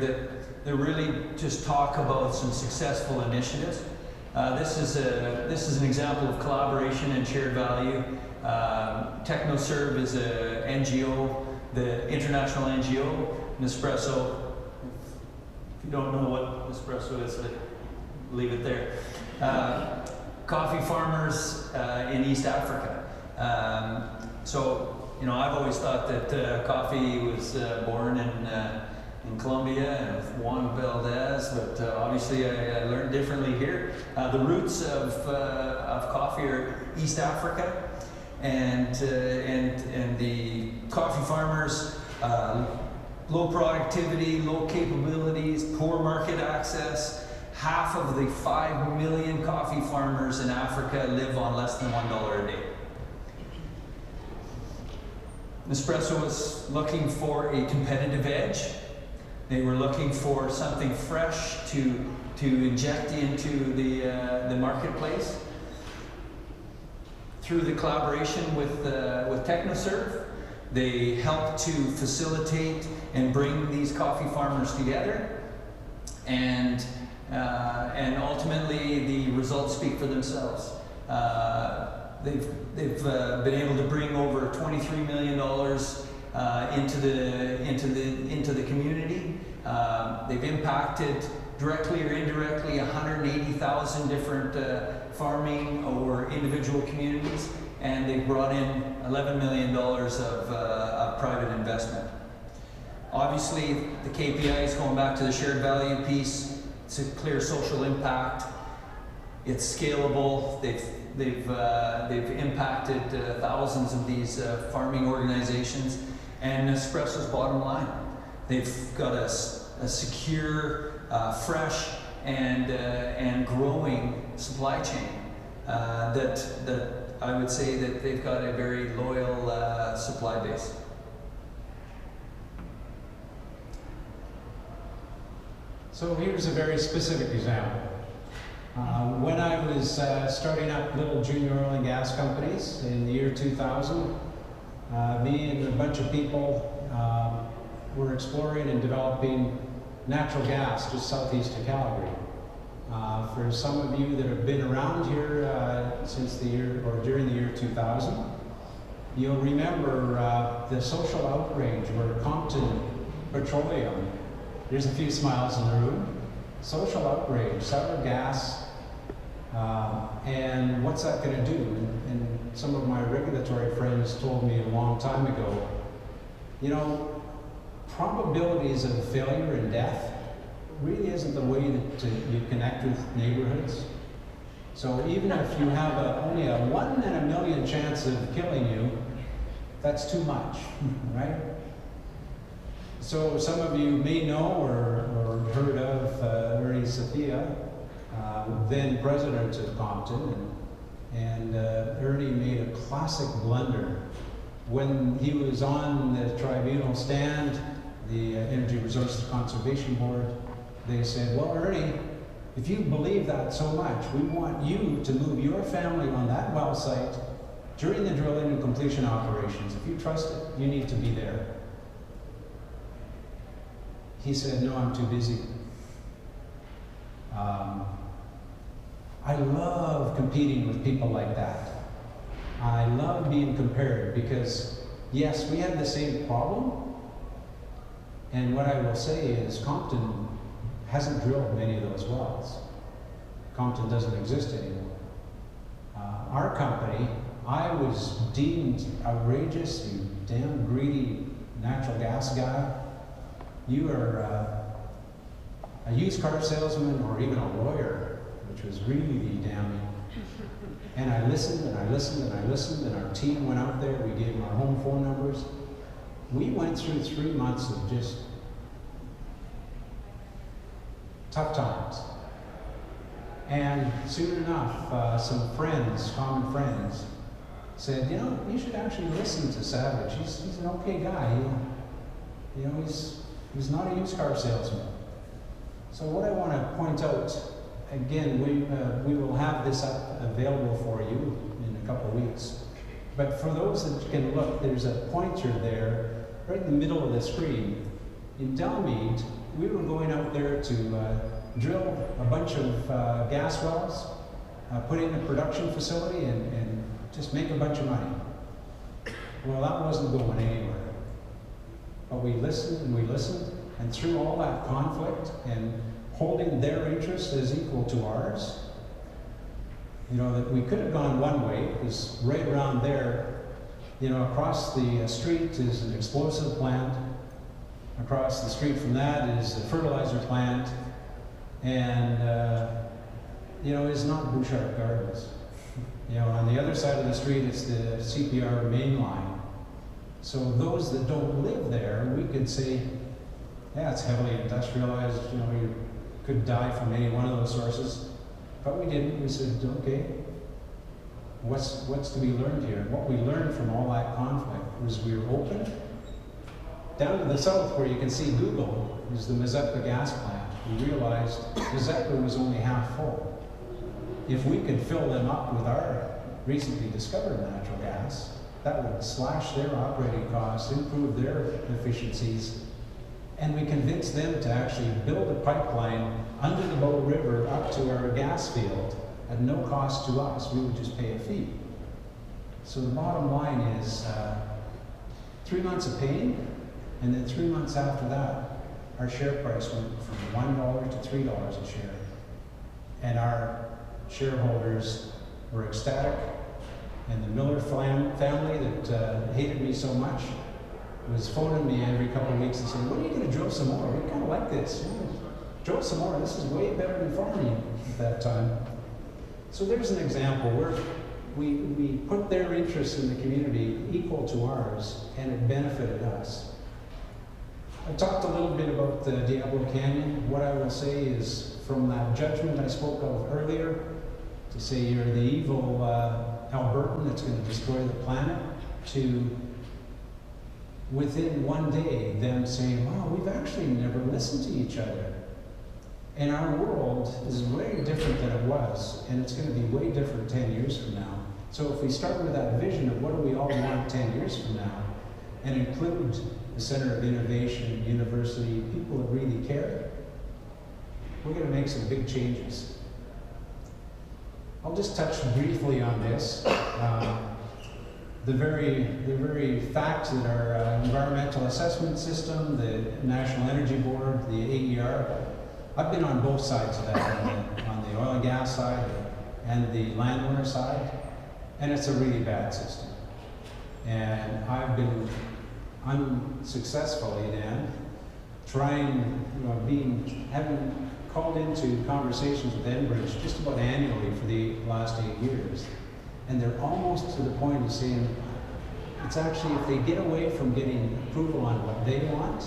that really just talk about some successful initiatives. This is an example of collaboration and shared value. TechnoServe is a NGO, the international NGO. Nespresso, if you don't know what Nespresso is, leave it there. Coffee farmers in East Africa. So, you know, I've always thought that coffee was born in Colombia and with Juan Valdez, but obviously I learned differently here. The roots of coffee are East Africa, and the coffee farmers, low productivity, low capabilities, poor market access. Half of the 5 million coffee farmers in Africa live on less than $1 a day. Nespresso was looking for a competitive edge. They were looking for something fresh to inject into the marketplace. Through the collaboration with TechnoServe, they helped to facilitate and bring these coffee farmers together, and ultimately the results speak for themselves. They've been able to bring over $23 million into the community. They've impacted directly or indirectly 180,000 different farming or individual communities, and they've brought in $11 million of private investment. Obviously, the KPIs, going back to the shared value piece, it's a clear social impact. It's scalable. They've impacted thousands of these farming organizations. And Nespresso's bottom line, they've got a secure, fresh, and growing supply chain that I would say that they've got a very loyal supply base. So here's a very specific example. When I was starting up little junior oil and gas companies in the year 2000, me and a bunch of people were exploring and developing natural gas just southeast of Calgary. For some of you that have been around here since the year, or during the year 2000, you'll remember the social outrage where Compton Petroleum, there's a few smiles in the room, social outrage, sour gas, and what's that going to do? And some of my regulatory friends told me a long time ago, you know, probabilities of failure and death really isn't the way that you connect with neighborhoods. So even if you have only a 1 in a million chance of killing you, that's too much, right? So some of you may know or heard of Ernie Sophia, then president of Compton, and Ernie made a classic blunder. When he was on the tribunal stand, the Energy Resources Conservation Board, they said, well, Ernie, if you believe that so much, we want you to move your family on that well site during the drilling and completion operations. If you trust it, you need to be there. He said, no, I'm too busy. I love competing with people like that. I love being compared because, yes, we have the same problem. And what I will say is Compton hasn't drilled many of those wells. Compton doesn't exist anymore. Our company, I was deemed outrageous, you damn greedy natural gas guy. You are a used car salesman or even a lawyer, which was really damning. And I listened and I listened and I listened, and our team went out there, we gave them our home phone numbers. We went through 3 months of just tough times. And soon enough, some friends, common friends, said, you know, you should actually listen to Savage. He's an okay guy. You know, he's not a used car salesman. So what I want to point out, again, we will have this up available for you in a couple of weeks. But for those that can look, there's a pointer there, right in the middle of the screen. In Delmead, we were going out there to drill a bunch of gas wells put in a production facility and just make a bunch of money. Well, that wasn't going anywhere. But we listened and we listened, and through all that conflict and holding their interest as equal to ours, you know, that we could have gone one way, because right around there, you know, across the street is an explosive plant. Across the street from that is the fertilizer plant, and you know, it's not Bouchard Gardens. You know, on the other side of the street it's the CPR main line. So those that don't live there, we could say, yeah, it's heavily industrialized. You know, you could die from any one of those sources, but we didn't. We said, okay, what's to be learned here? What we learned from all that conflict was we were open. Down to the south, where you can see Google, is the Mazeppa gas plant. We realized Mazeppa was only half full. If we could fill them up with our recently discovered natural gas, that would slash their operating costs, improve their efficiencies, and we convinced them to actually build a pipeline under the Bow River up to our gas field at no cost to us. We would just pay a fee. So the bottom line is 3 months of pain, and then 3 months after that, our share price went from $1 to $3 a share. And our shareholders were ecstatic. And the Miller family that hated me so much was phoning me every couple of weeks and saying, when are you going to drill some more? We kind of like this. Drill some more. This is way better than farming at that time. So there's an example where we put their interests in the community equal to ours, and it benefited us. I talked a little bit about the Diablo Canyon. What I will say is, from that judgment I spoke of earlier, to say you're the evil Albertan that's going to destroy the planet, to within one day them saying, wow, we've actually never listened to each other. And our world is very different than it was, and it's going to be way different 10 years from now. So if we start with that vision of what do we all want 10 years from now, and include the Center of Innovation, university, people that really care, we're going to make some big changes. I'll just touch briefly on this. The very fact that our environmental assessment system, the National Energy Board, the AER, I've been on both sides of that, on the oil and gas side and the landowner side, and it's a really bad system. And I've been unsuccessfully then trying, having called into conversations with Enbridge just about annually for the last 8 years. And they're almost to the point of saying, it's actually, if they get away from getting approval on what they want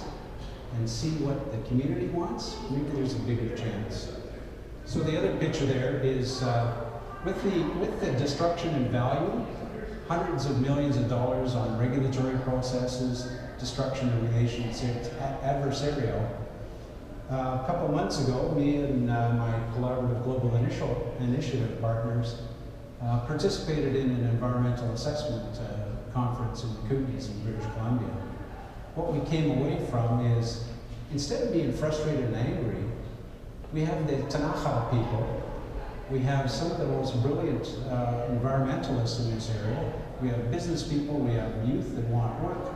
and see what the community wants, maybe there's a bigger chance. So the other picture there is, with the destruction in value, hundreds of millions of dollars on regulatory processes, destruction of relationships, adversarial. A couple months ago, me and my collaborative global initiative partners participated in an environmental assessment conference in the Kootenays in British Columbia. What we came away from is, instead of being frustrated and angry, we have the Tanaha people. We have some of the most brilliant environmentalists in this area. We have business people, we have youth that want work.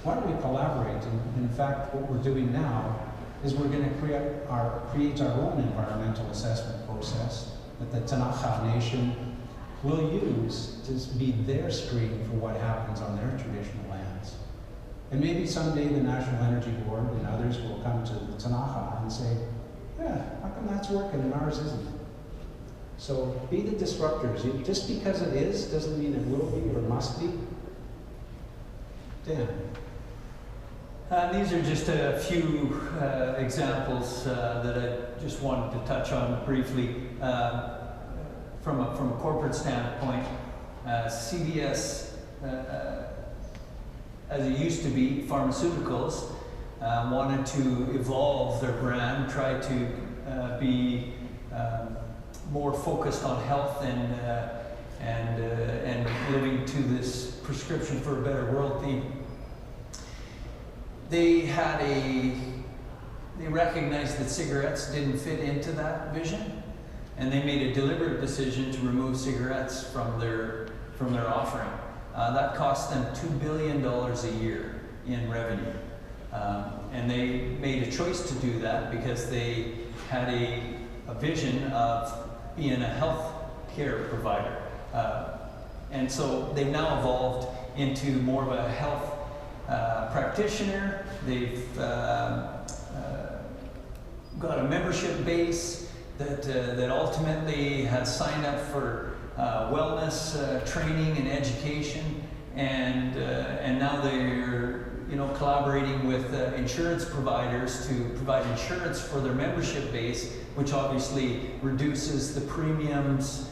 Why don't we collaborate? And in fact, what we're doing now is we're going to create our own environmental assessment process that the Tanaha Nation will use to be their screen for what happens on their traditional lands. And maybe someday the National Energy Board and others will come to the Tanaha and say, yeah, how come that's working and ours isn't? So be the disruptors. Just because it is doesn't mean it will be or must be. Dan. These are just a few examples that I just wanted to touch on briefly. From a corporate standpoint, CVS, as it used to be, pharmaceuticals, wanted to evolve their brand, try to be more focused on health and living to this prescription for a better world theme. They recognized that cigarettes didn't fit into that vision, and they made a deliberate decision to remove cigarettes from their offering. That cost them $2 billion a year in revenue. And they made a choice to do that because they had a vision of being a health care provider. And so they've now evolved into more of a health practitioner. They've got a membership base that ultimately has signed up for wellness training and education, and now they're collaborating with insurance providers to provide insurance for their membership base, which obviously reduces the premiums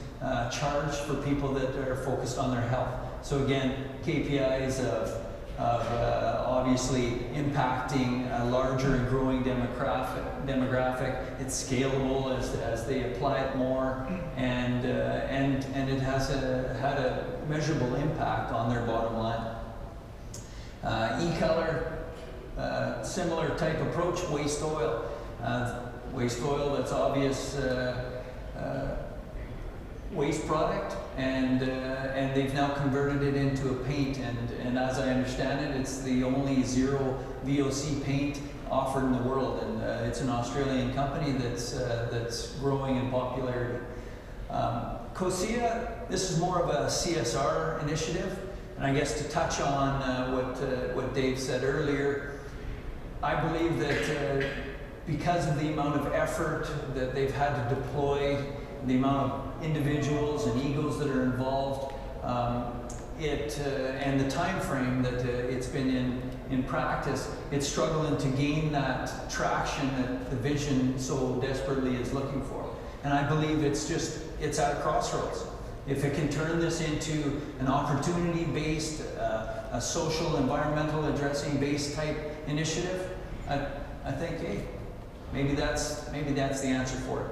charged for people that are focused on their health. So again, KPIs of obviously impacting a larger and growing demographic. It's scalable as they apply it more, and it has had a measurable impact on their bottom line. E-color, similar type approach. Waste oil, that's obvious waste product, and they've now converted it into a paint, and as I understand it, it's the only zero VOC paint offered in the world, and it's an Australian company that's growing in popularity. Casilla, this is more of a CSR initiative, and I guess to touch on what Dave said earlier, I believe that because of the amount of effort that they've had to deploy, the amount of individuals and egos that are involved, and the time frame that it's been in practice, it's struggling to gain that traction that the vision so desperately is looking for. And I believe it's at a crossroads. If it can turn this into an opportunity-based, a social, environmental, addressing-based type initiative, I think, hey, maybe that's the answer for it.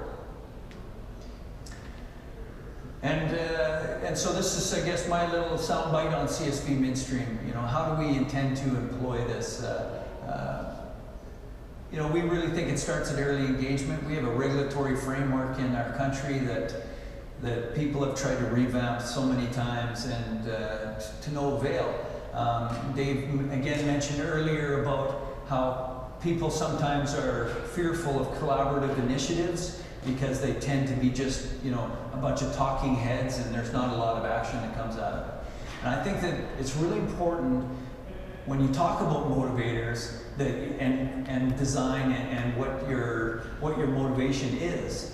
And so this is, I guess, my little soundbite on CSV midstream. How do we intend to employ this? We really think it starts at early engagement. We have a regulatory framework in our country that people have tried to revamp so many times, and to no avail. Dave again mentioned earlier about how people sometimes are fearful of collaborative initiatives because they tend to be just, a bunch of talking heads, and there's not a lot of action that comes out of it. And I think that it's really important when you talk about motivators and design and what your motivation is.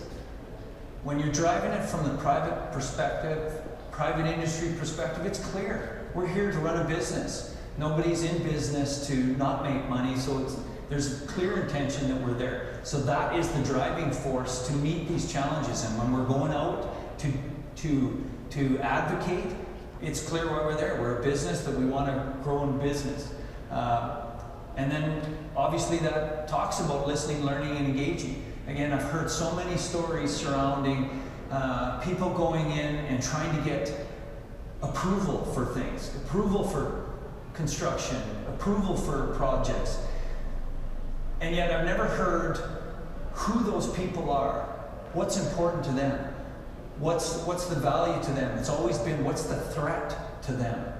When you're driving it from the private perspective, private industry perspective, it's clear. We're here to run a business. Nobody's in business to not make money, so there's a clear intention that we're there. So that is the driving force to meet these challenges. And when we're going out to advocate, it's clear why we're there. We're a business that we want to grow in business. And then obviously that talks about listening, learning, and engaging. Again, I've heard so many stories surrounding people going in and trying to get approval for things, approval for construction, approval for projects. And yet I've never heard who those people are, what's important to them, what's the value to them. It's always been what's the threat to them,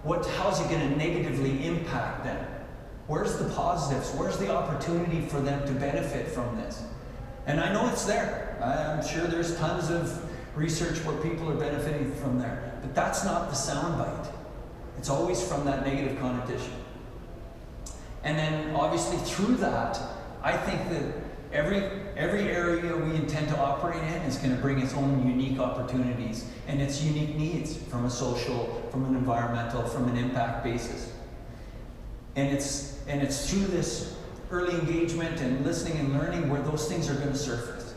how's it going to negatively impact them, where's the positives, where's the opportunity for them to benefit from this. And I know it's there. I'm sure there's tons of research where people are benefiting from there, but that's not the soundbite. It's always from that negative connotation. And then obviously through that, I think that every area we intend to operate in is going to bring its own unique opportunities and its unique needs from a social, from an environmental, from an impact basis. And it's through this early engagement and listening and learning where those things are going to surface.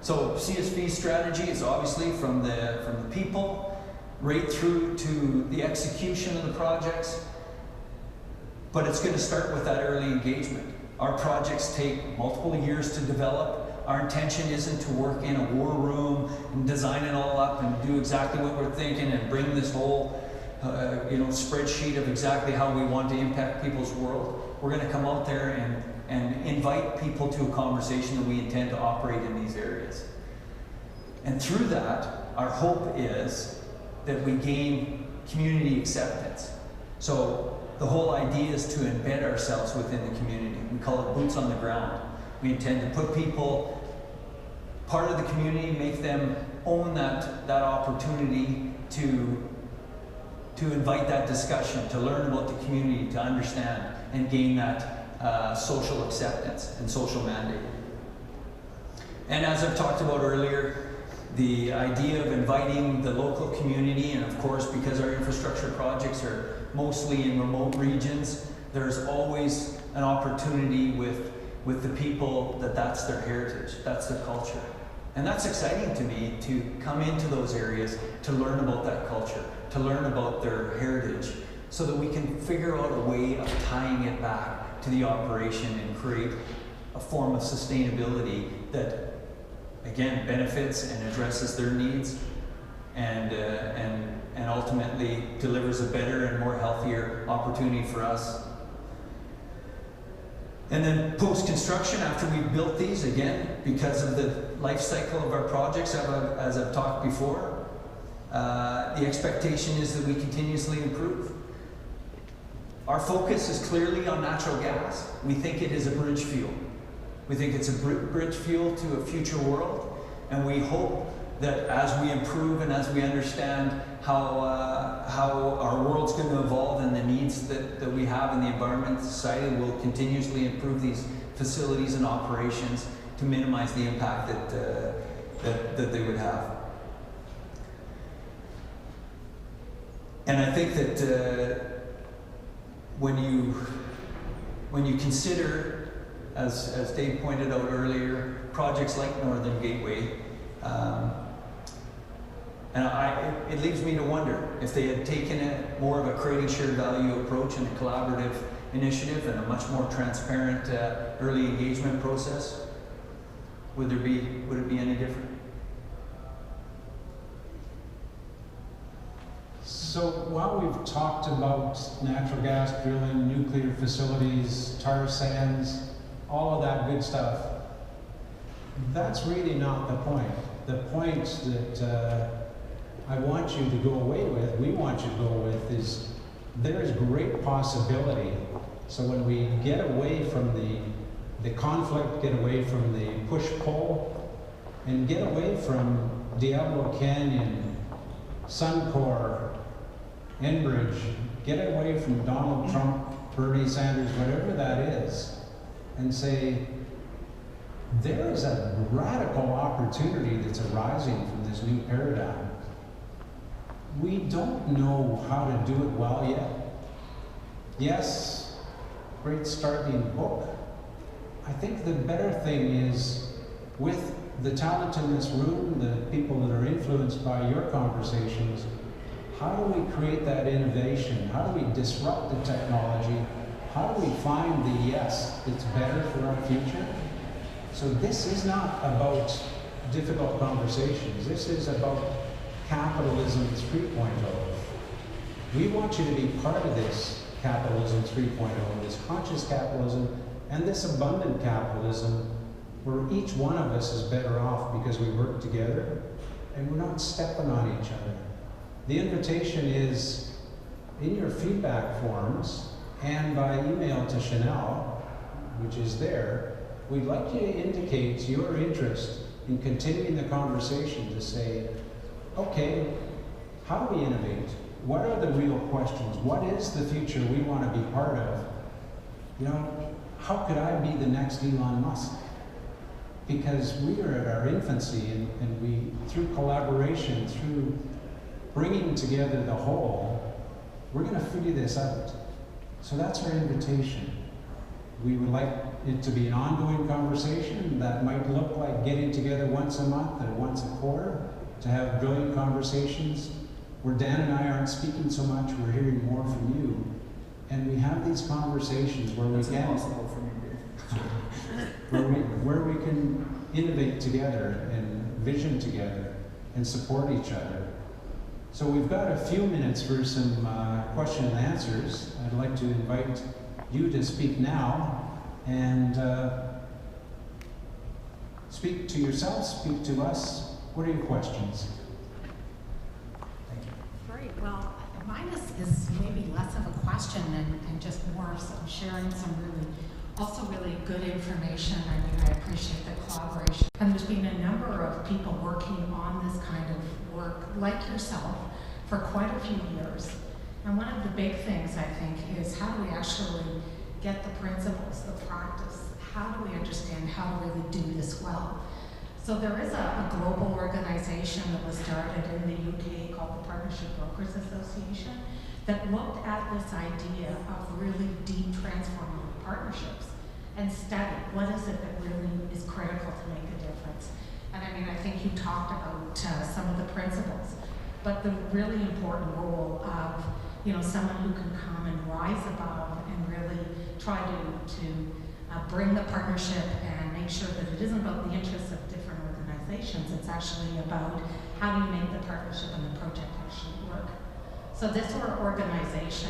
So CSV strategy is obviously from the people right through to the execution of the projects. But it's going to start with that early engagement. Our projects take multiple years to develop. Our intention isn't to work in a war room and design it all up and do exactly what we're thinking and bring this whole spreadsheet of exactly how we want to impact people's world. We're going to come out there and invite people to a conversation that we intend to operate in these areas. And through that, our hope is that we gain community acceptance. So the whole idea is to embed ourselves within the community. We call it boots on the ground. We intend to put people part of the community, make them own that opportunity to invite that discussion, to learn about the community, to understand and gain that social acceptance and social mandate. And as I've talked about earlier, the idea of inviting the local community, and of course, because our infrastructure projects are mostly in remote regions, there's always an opportunity with the people that's their heritage, that's their culture. And that's exciting to me, to come into those areas, to learn about that culture, to learn about their heritage, so that we can figure out a way of tying it back to the operation and create a form of sustainability that, again, benefits and addresses their needs and ultimately delivers a better and more healthier opportunity for us. And then post-construction, after we've built these, again, because of the life cycle of our projects, as I've talked before, the expectation is that we continuously improve. Our focus is clearly on natural gas. We think it is a bridge fuel. We think it's a bridge fuel to a future world, and we hope that as we improve and as we understand how our world's going to evolve and the needs that we have in the environment, society will continuously improve these facilities and operations to minimize the impact that they would have. And I think that when you consider, as Dave pointed out earlier, projects like Northern Gateway, it leaves me to wonder if they had taken more of a creating shared value approach and a collaborative initiative and a much more transparent early engagement process, would it be any different? So while we've talked about natural gas drilling, nuclear facilities, tar sands, all of that good stuff, that's really not the point. The point that I want you to go away with, we want you to go with, is there is great possibility. So when we get away from the conflict, get away from the push-pull, and get away from Diablo Canyon, Suncor, Enbridge, get away from Donald Trump, Bernie Sanders, whatever that is, and say, there is a radical opportunity that's arising from this new paradigm. We don't know how to do it well yet. Yes, great starting book. I think the better thing is, with the talent in this room, the people that are influenced by your conversations, how do we create that innovation? How do we disrupt the technology? How do we find the yes that's better for our future? So this is not about difficult conversations. This is about capitalism 3.0. We want you to be part of this capitalism 3.0, this conscious capitalism and this abundant capitalism, where each one of us is better off because we work together and we're not stepping on each other. The invitation is in your feedback forms and by email to Chanel, which is there. We'd like you to indicate your interest in continuing the conversation to say, okay, how do we innovate? What are the real questions? What is the future we want to be part of? You know, how could I be the next Elon Musk? Because we are at our infancy, and we, through collaboration, through bringing together the whole, we're going to figure this out. So that's our invitation. We would like it to be an ongoing conversation that might look like getting together once a month or once a quarter to have brilliant conversations where Dan and I aren't speaking so much, we're hearing more from you. And we have these conversations where we can, where we can innovate together and vision together and support each other. So we've got a few minutes for some question and answers. I'd like to invite you to speak now and speak to yourself, speak to us, What are your questions? Thank you. Great. Well, mine is maybe less of a question and just more of some sharing some really good information. I mean, I appreciate the collaboration. And there's been a number of people working on this kind of work, like yourself, for quite a few years. And one of the big things, I think, is how do we actually get the principles, the practice? How do we understand how to really do this well? So there is a global organization that was started in the UK called the Partnership Brokers Association that looked at this idea of really deep transformative partnerships and studied what is it that really is critical to make a difference. And I mean, I think you talked about some of the principles, but the really important role of, you know, someone who can come and rise above and really try to bring the partnership and make sure that it isn't about the interests of different organizations. It's actually about how do you make the partnership and the project actually work. So this organization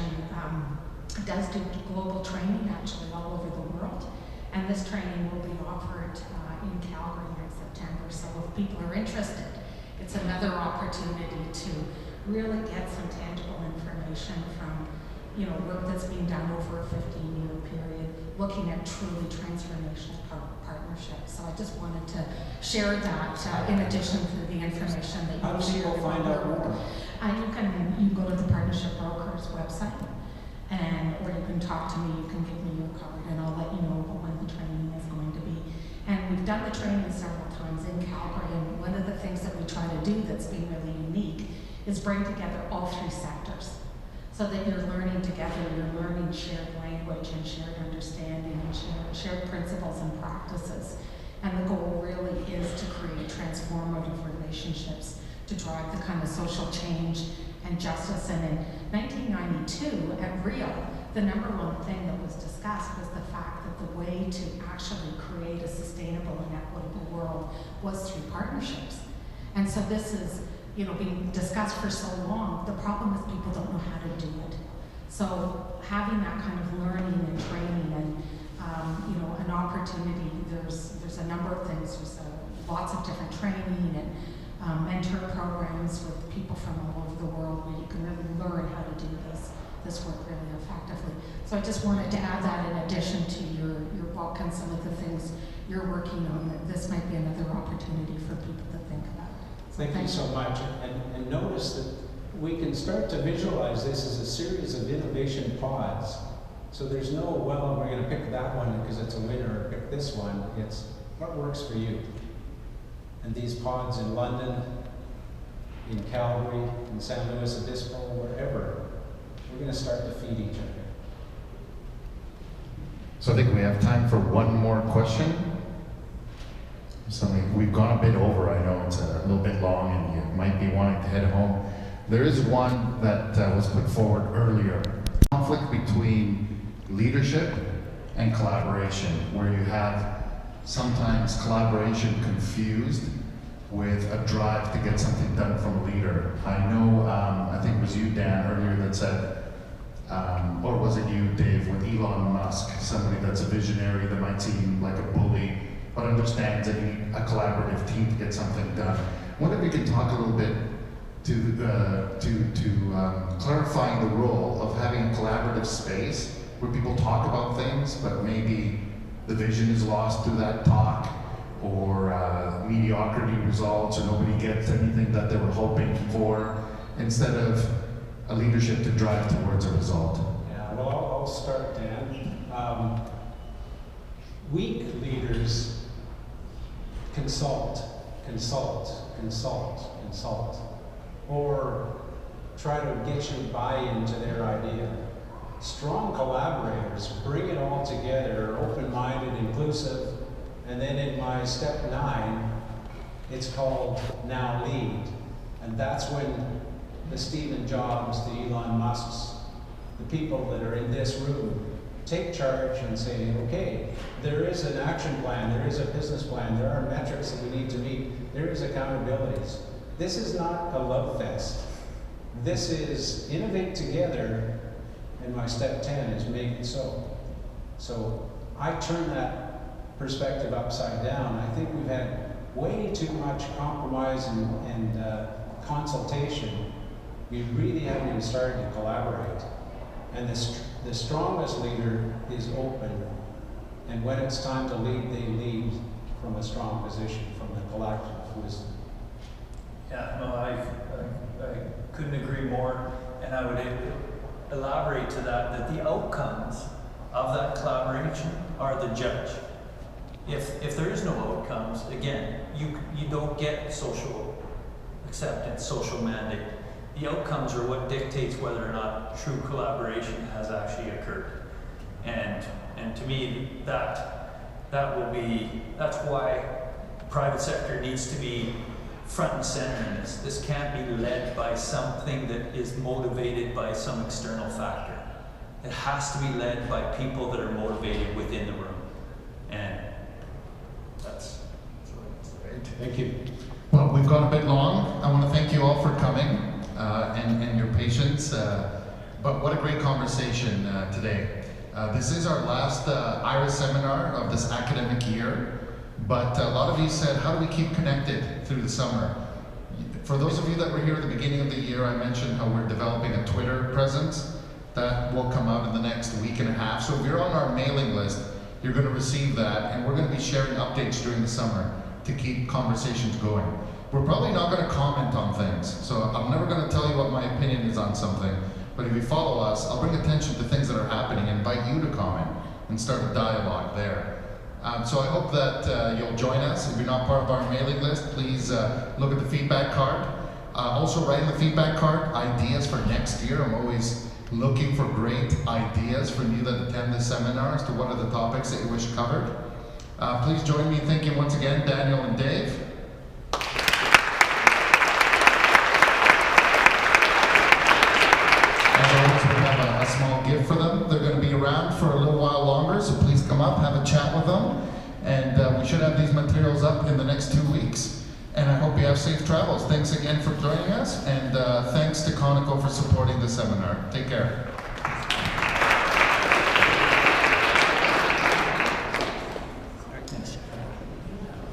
does do global training actually all over the world, and this training will be offered in Calgary next September. So if people are interested, it's another opportunity to really get some tangible information from, you know, work that's being done over a 15-year period, looking at truly transformational partnerships. So I just wanted to share that in addition to the information that you How do share. people find out more? You can go to the Partnership Brokers website, or you can talk to me. You can give me your card, and I'll let you know when the training is going to be. And we've done the training several times in Calgary, and one of the things that we try to do that's been really unique is bring together all three sectors, so that you're learning together, you're learning shared language and shared understanding and shared principles and practices. And the goal really is to create transformative relationships to drive the kind of social change and justice. And in 1992 at Rio, the number one thing that was discussed was the fact that the way to actually create a sustainable and equitable world was through partnerships. And so this is, you know, being discussed for so long. The problem is people don't know how to do it. So having that kind of learning and training and you know, an opportunity, there's a number of things. There's lots of different training and mentor programs with people from all over the world where you can really learn how to do this work really effectively. So I just wanted to add that in addition to your book and some of the things you're working on, that this might be another opportunity for people to think about. Thank you so much. And notice that we can start to visualize this as a series of innovation pods. So there's no, well, we're going to pick that one because it's a winner, or pick this one. It's what works for you. And these pods in London, in Calgary, in San Luis Obispo, wherever, we're going to start to feed each other. So I think we have time for one more question. We've gone a bit over. I know it's a little bit long and you might be wanting to head home. There is one that was put forward earlier. Conflict between leadership and collaboration, where you have sometimes collaboration confused with a drive to get something done from a leader. I know, I think it was you, Dan, earlier that said, or was it you, Dave, with Elon Musk, somebody that's a visionary that might seem like a bully, but understands that you need a collaborative team to get something done. I wonder if you could talk a little bit to clarifying the role of having a collaborative space where people talk about things, but maybe the vision is lost through that talk, or mediocrity results, or nobody gets anything that they were hoping for, instead of a leadership to drive towards a result. Yeah, well, I'll start, Dan. Weak leaders consult, or try to get you buy into their idea. Strong collaborators bring it all together, open-minded, inclusive, and then in my step 9, it's called Now Lead. And that's when the Stephen Jobs, the Elon Musks, the people that are in this room take charge and say, okay, there is an action plan, there is a business plan, there are metrics that we need to meet, there is accountabilities. This is not a love fest. This is innovate together, and my step 10 is make it so. So I turn that perspective upside down. I think we've had way too much compromise and consultation, we really haven't even started to collaborate. And the strongest leader is open, and when it's time to lead, they lead from a strong position, from the collective wisdom. Yeah, no, I couldn't agree more, and I would elaborate to that the outcomes of that collaboration are the judge. If there is no outcomes, again, you don't get social acceptance, social mandate. The outcomes are what dictates whether or not true collaboration has actually occurred. And to me, that's why private sector needs to be front and center in this. This can't be led by something that is motivated by some external factor. It has to be led by people that are motivated within the room. And that's Great. Thank you. Well, we've gone a bit long. I want to thank you all for coming and your patience. But what a great conversation today. This is our last IRIS seminar of this academic year. But a lot of you said, how do we keep connected through the summer? For those of you that were here at the beginning of the year, I mentioned how we're developing a Twitter presence. That will come out in the next week and a half. So if you're on our mailing list, you're going to receive that, and we're going to be sharing updates during the summer to keep conversations going. We're probably not going to comment on things, so I'm never going to tell you what my opinion is on something, but if you follow us, I'll bring attention to things that are happening and invite you to comment and start a dialogue there. So I hope that you'll join us. If you're not part of our mailing list, please look at the feedback card. Also write in the feedback card ideas for next year. I'm always looking for great ideas from you that attend this seminar as to what are the topics that you wish covered. Please join me in thanking once again Daniel and Dave. As always, we have a small gift for them. They're going to be around for a little while longer, so please come up, have a chat with them. And we should have these materials up in the next 2 weeks. And I hope you have safe travels. Thanks again for joining us, and thanks to Conoco for supporting the seminar. Take care.